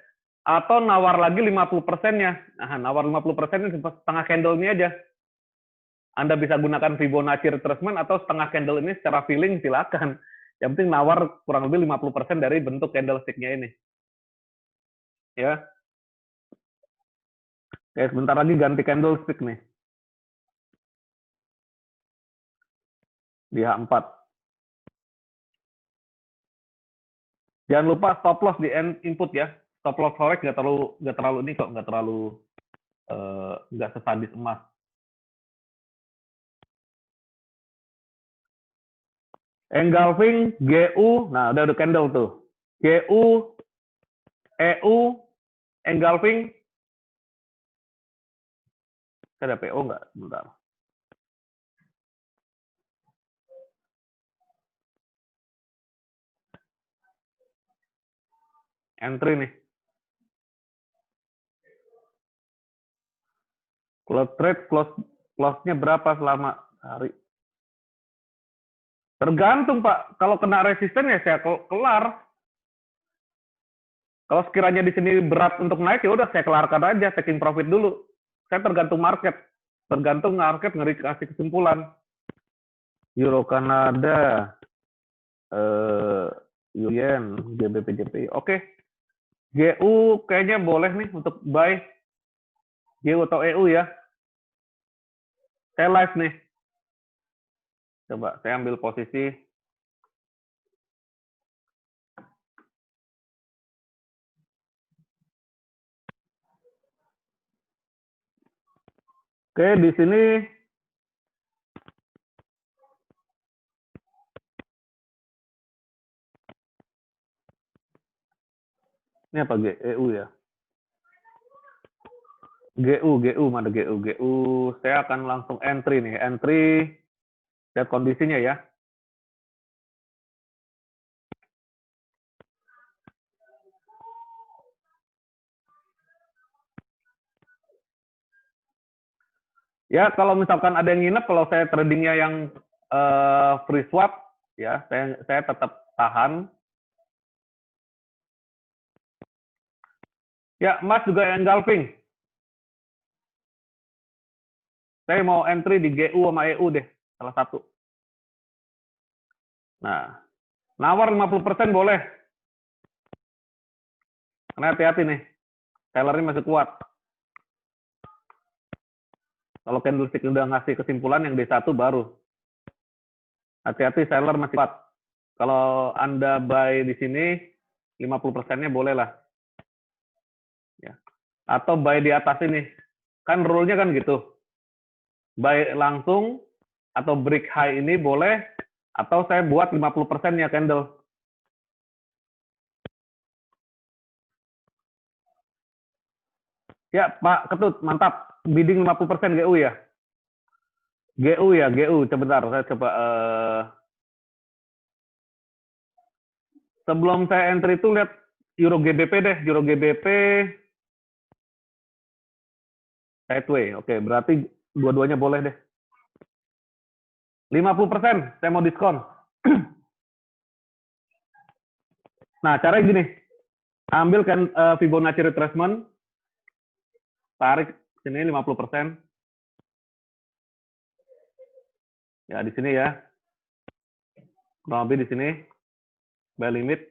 Atau nawar lagi 50%-nya. Nah, nawar 50%-nya setengah candle ini aja. Anda bisa gunakan Fibonacci retracement atau setengah candle ini secara feeling silakan. Yang penting nawar kurang lebih 50% dari bentuk candlestick-nya ini. Ya. Oke, sebentar lagi ganti candlestick nih. Di H4. Jangan lupa stop loss di input ya. Stop loss forex nggak terlalu ini kok, nggak sesadis emas. Engulfing, GU, nah udah candle tuh. GU, EU, engulfing. Ada PO nggak? Bentar. Entry nih. Close trade, close-nya berapa selama hari? Tergantung Pak. Kalau kena resisten ya saya kelar. Kalau sekiranya di sini berat untuk naik ya udah saya kelarkan aja, taking profit dulu. Saya tergantung market. Tergantung market kasih kesimpulan. Euro Kanada, yen, GBP, JPY. Oke. GU kayaknya boleh nih untuk buy. GU atau EU ya. Saya live nih. Coba saya ambil posisi. Oke, di sini ini apa GEU ya? GU mana GU? GU saya akan langsung entry nih. Entry, lihat kondisinya ya. Ya, kalau misalkan ada yang nginep, kalau saya tradingnya yang free swap, ya saya tetap tahan. Ya, Mas juga engulfing. Saya mau entry di GU sama EU deh, salah satu. Nah, nawar 50% boleh. Karena hati-hati nih, sellernya masih kuat. Kalau candlestick udah ngasih kesimpulan yang D1 baru. Hati-hati seller masih kuat. Kalau Anda buy di sini, 50%-nya boleh lah. Ya. Atau buy di atas ini. Kan rule-nya kan gitu. Buy langsung atau break high ini boleh, atau saya buat 50%-nya candle. Ya, Pak Ketut, mantap. Bidding 50% GU ya? GU ya, GU. Sebentar, saya coba. Sebelum saya entry itu lihat Euro GBP deh. Euro GBP sideway. Oke, berarti dua-duanya boleh deh. 50%, saya mau diskon. Nah, caranya gini. Ambil kan Fibonacci retracement, tarik sini 50%. Ya, di sini ya. Kurang lebih di sini. Buy limit.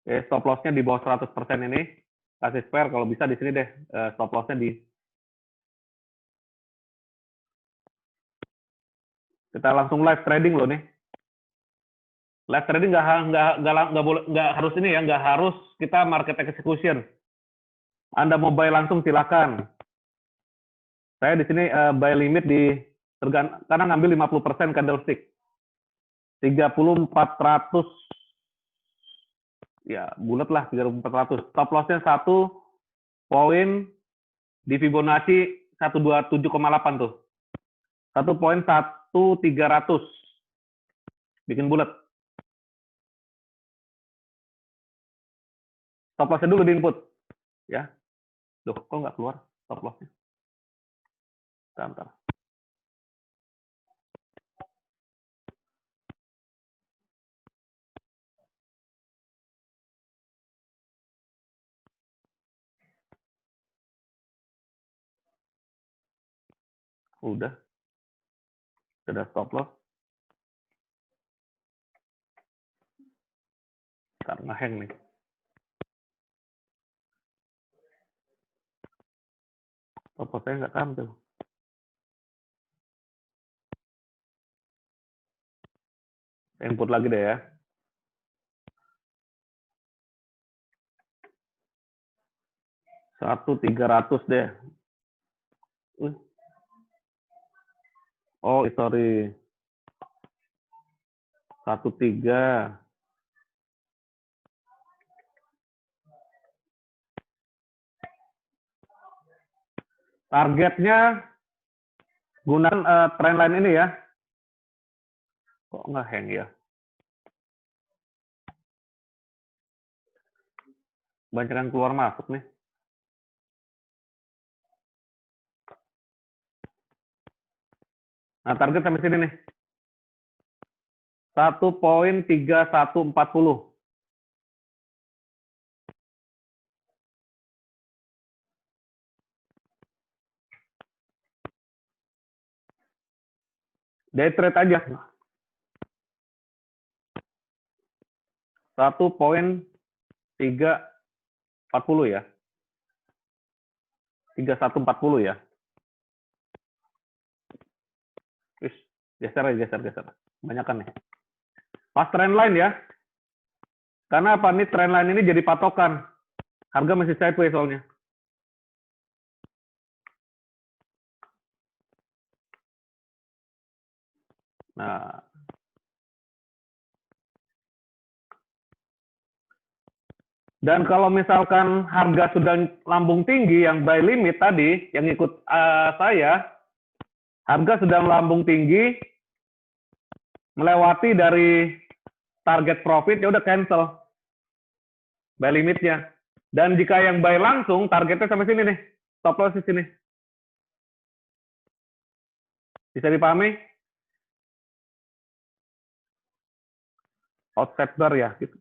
Oke, stop loss-nya di bawah 100% ini. Kasih spare, kalau bisa di sini deh. Stop loss-nya di. Kita langsung live trading loh nih. Live trading nggak harus ini ya, nggak harus kita market execution. Anda mau buy langsung silakan. Saya di sini buy limit di karena ngambil 50% candlestick. 3400 ya bulat lah 3400. Stop loss-nya 1 poin di Fibonacci 127,8 tuh. 1.1300. Bikin bulat. Stop loss-nya dulu di input. Ya. Loh, kok nggak keluar stop loss-nya? Bentar. Udah stop loss. Karena hang nih. Stop loss-nya nggak tampil. Input lagi deh ya. 1.300 deh. Oh, sorry. 1.3. Targetnya gunakan trendline ini ya. Kok nggak hang ya? Banyak yang keluar masuk nih. Nah, target sampai sini nih. 1.3140. Day trade aja. 1.340 ya. 3140 ya. Geser. Kebanyakan nih. Pas trendline ya. Karena apa nih, trendline ini jadi patokan. Harga masih sideways soalnya. Nah, dan kalau misalkan harga sudah lambung tinggi, yang buy limit tadi, yang ikut saya, harga sudah melambung tinggi, melewati dari target profit, ya udah cancel buy limitnya. Dan jika yang buy langsung, targetnya sampai sini nih, stop loss di sini. Bisa dipahami? Outset bar ya, gitu.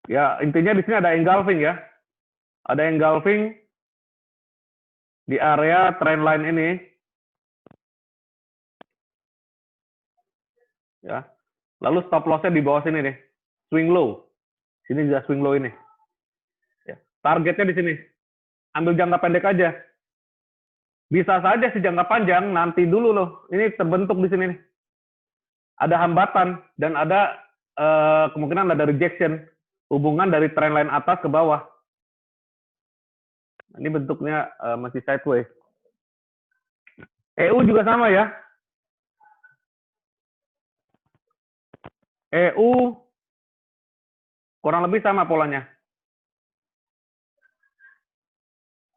Ya, intinya di sini ada engulfing ya. Ada engulfing di area trendline ini. Ya. Lalu stop loss-nya di bawah sini nih. Swing low. Sini juga swing low ini. Ya. Targetnya di sini. Ambil jangka pendek aja. Bisa saja si jangka panjang nanti dulu loh. Ini terbentuk di sini nih. Ada hambatan dan ada kemungkinan ada rejection. Hubungan dari trendline atas ke bawah. Ini bentuknya masih sideways. EU juga sama ya. EU kurang lebih sama polanya.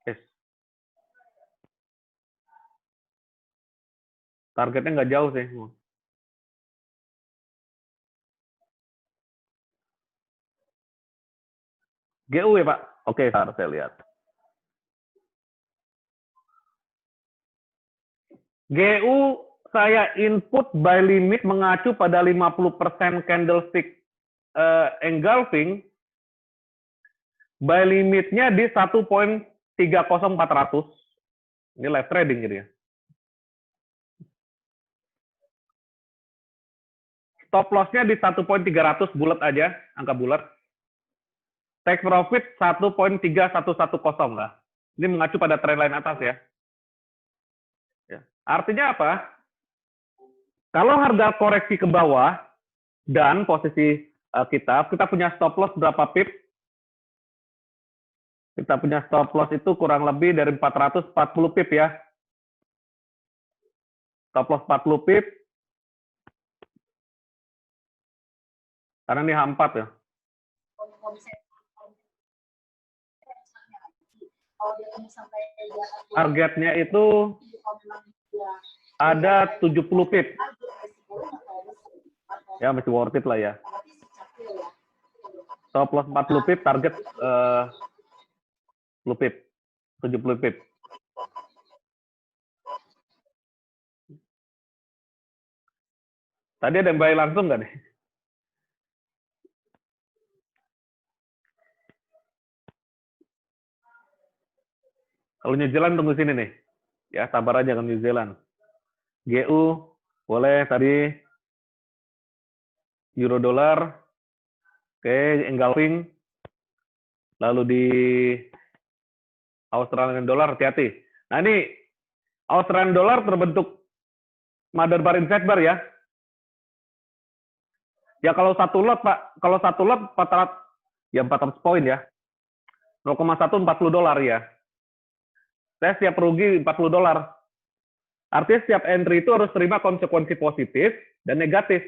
Yes. Targetnya nggak jauh sih. GU ya Pak? Oke, saya lihat. GU saya input buy limit mengacu pada 50% candlestick engulfing. Buy limitnya di 1.30400. Ini live trading gitu ya. Stop loss-nya di 1.300 bulat aja, angka bulat. Take profit 1.3110 lah. Ini mengacu pada trendline atas ya. Artinya apa? Kalau harga koreksi ke bawah dan posisi kita punya stop loss berapa pip? Kita punya stop loss itu kurang lebih dari 440 pip ya. Stop loss 40 pip. Karena ini H4 ya. Targetnya itu ada 70 pip. Ya masih worth it lah ya. Stop loss 40 pip, target 10 pip. 70 pip. Tadi ada yang buy langsung nggak nih? Kalau New Zealand tunggu sini nih. Ya, sabar aja kan New Zealand. GU boleh tadi euro dolar. Oke, engulfing. Lalu di Australian dollar hati-hati. Nah, ini Australian dollar terbentuk mother bar inside bar ya. Ya kalau satu lot Pak, kalau satu lot 400 ya 400 poin ya. 0,140 dolar ya. Saya siap rugi 40 dolar. Artinya setiap entry itu harus terima konsekuensi positif dan negatif.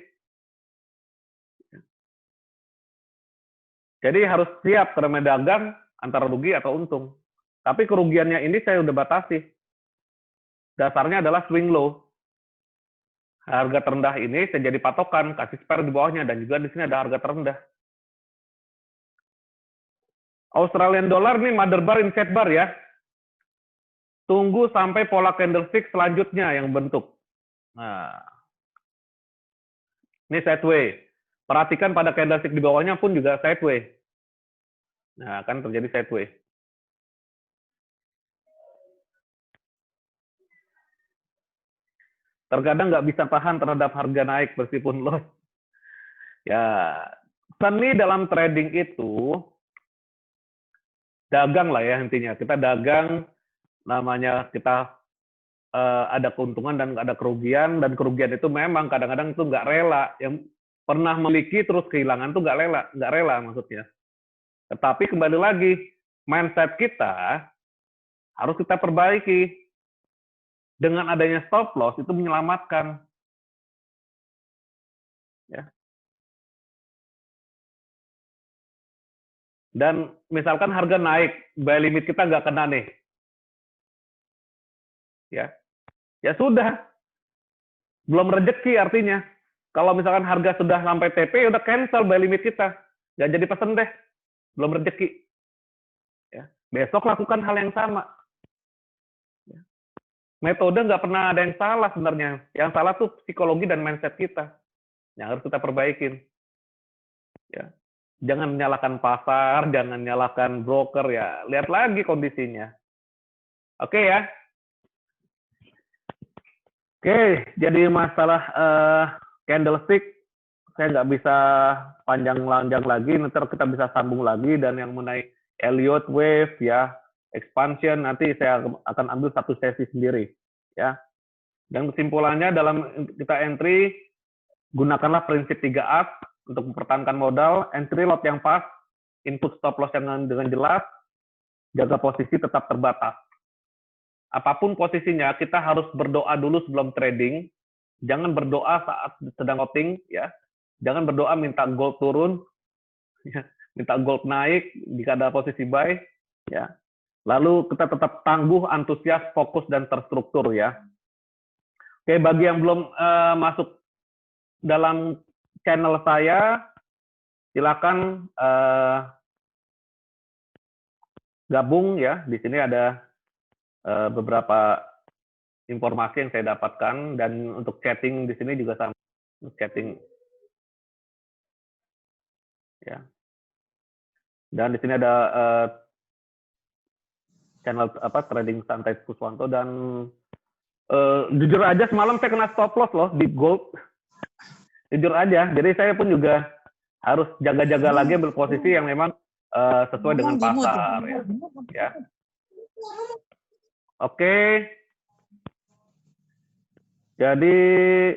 Jadi harus siap terima dagang antara rugi atau untung. Tapi kerugiannya ini saya udah batasi. Dasarnya adalah swing low. Harga terendah ini saya jadi patokan, kasih spare di bawahnya, dan juga di sini ada harga terendah. Australian dollar nih mother bar inside bar ya. Tunggu sampai pola candlestick selanjutnya yang bentuk. Nah, ini sideways. Perhatikan pada candlestick di bawahnya pun juga sideways. Nah, kan terjadi sideways. Terkadang nggak bisa tahan terhadap harga naik meskipun loss. Ya, seni dalam trading itu dagang lah ya intinya. Kita dagang, namanya kita ada keuntungan dan ada kerugian, dan kerugian itu memang kadang-kadang itu nggak rela. Yang pernah memiliki terus kehilangan itu nggak rela maksudnya. Tetapi kembali lagi, mindset kita harus kita perbaiki. Dengan adanya stop loss itu menyelamatkan. Ya. Dan misalkan harga naik, buy limit kita nggak kena nih. Ya sudah, belum rezeki artinya. Kalau misalkan harga sudah sampai TP, udah cancel buy limit kita. Nggak jadi pesen deh, belum rezeki. Ya. Besok lakukan hal yang sama. Ya. Metode nggak pernah ada yang salah sebenarnya. Yang salah tuh psikologi dan mindset kita. Yang harus kita perbaikin. Ya. Jangan menyalahkan pasar, jangan menyalahkan broker, ya. Lihat lagi kondisinya. Oke ya. Oke, jadi masalah candlestick saya nggak bisa panjang-panjang lagi, nanti kita bisa sambung lagi, dan yang mengenai Elliott Wave ya, expansion, nanti saya akan ambil satu sesi sendiri ya. Dan kesimpulannya dalam kita entry, gunakanlah prinsip 3A untuk mempertahankan modal, entry lot yang pas, input stop loss yang dengan jelas, jaga posisi tetap terbatas. Apapun posisinya, kita harus berdoa dulu sebelum trading. Jangan berdoa saat sedang loading, ya. Jangan berdoa minta gold turun, ya. Minta gold naik jika ada posisi buy, ya. Lalu kita tetap tangguh, antusias, fokus dan terstruktur, ya. Oke, bagi yang belum masuk dalam channel saya, silakan gabung, ya. Di sini ada beberapa informasi yang saya dapatkan, dan untuk chatting di sini juga sama, chatting ya. Dan di sini ada channel trading santai Kuswanto, dan jujur aja semalam saya kena stop loss loh di gold, jujur aja. Jadi saya pun juga harus jaga-jaga lagi berposisi yang memang sesuai dengan pasar ya. Oke. Jadi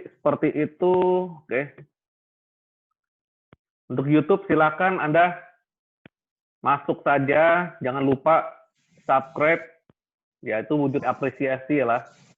seperti itu. Oke. Untuk YouTube silakan Anda masuk saja, jangan lupa subscribe, ya itu wujud apresiasi ya lah.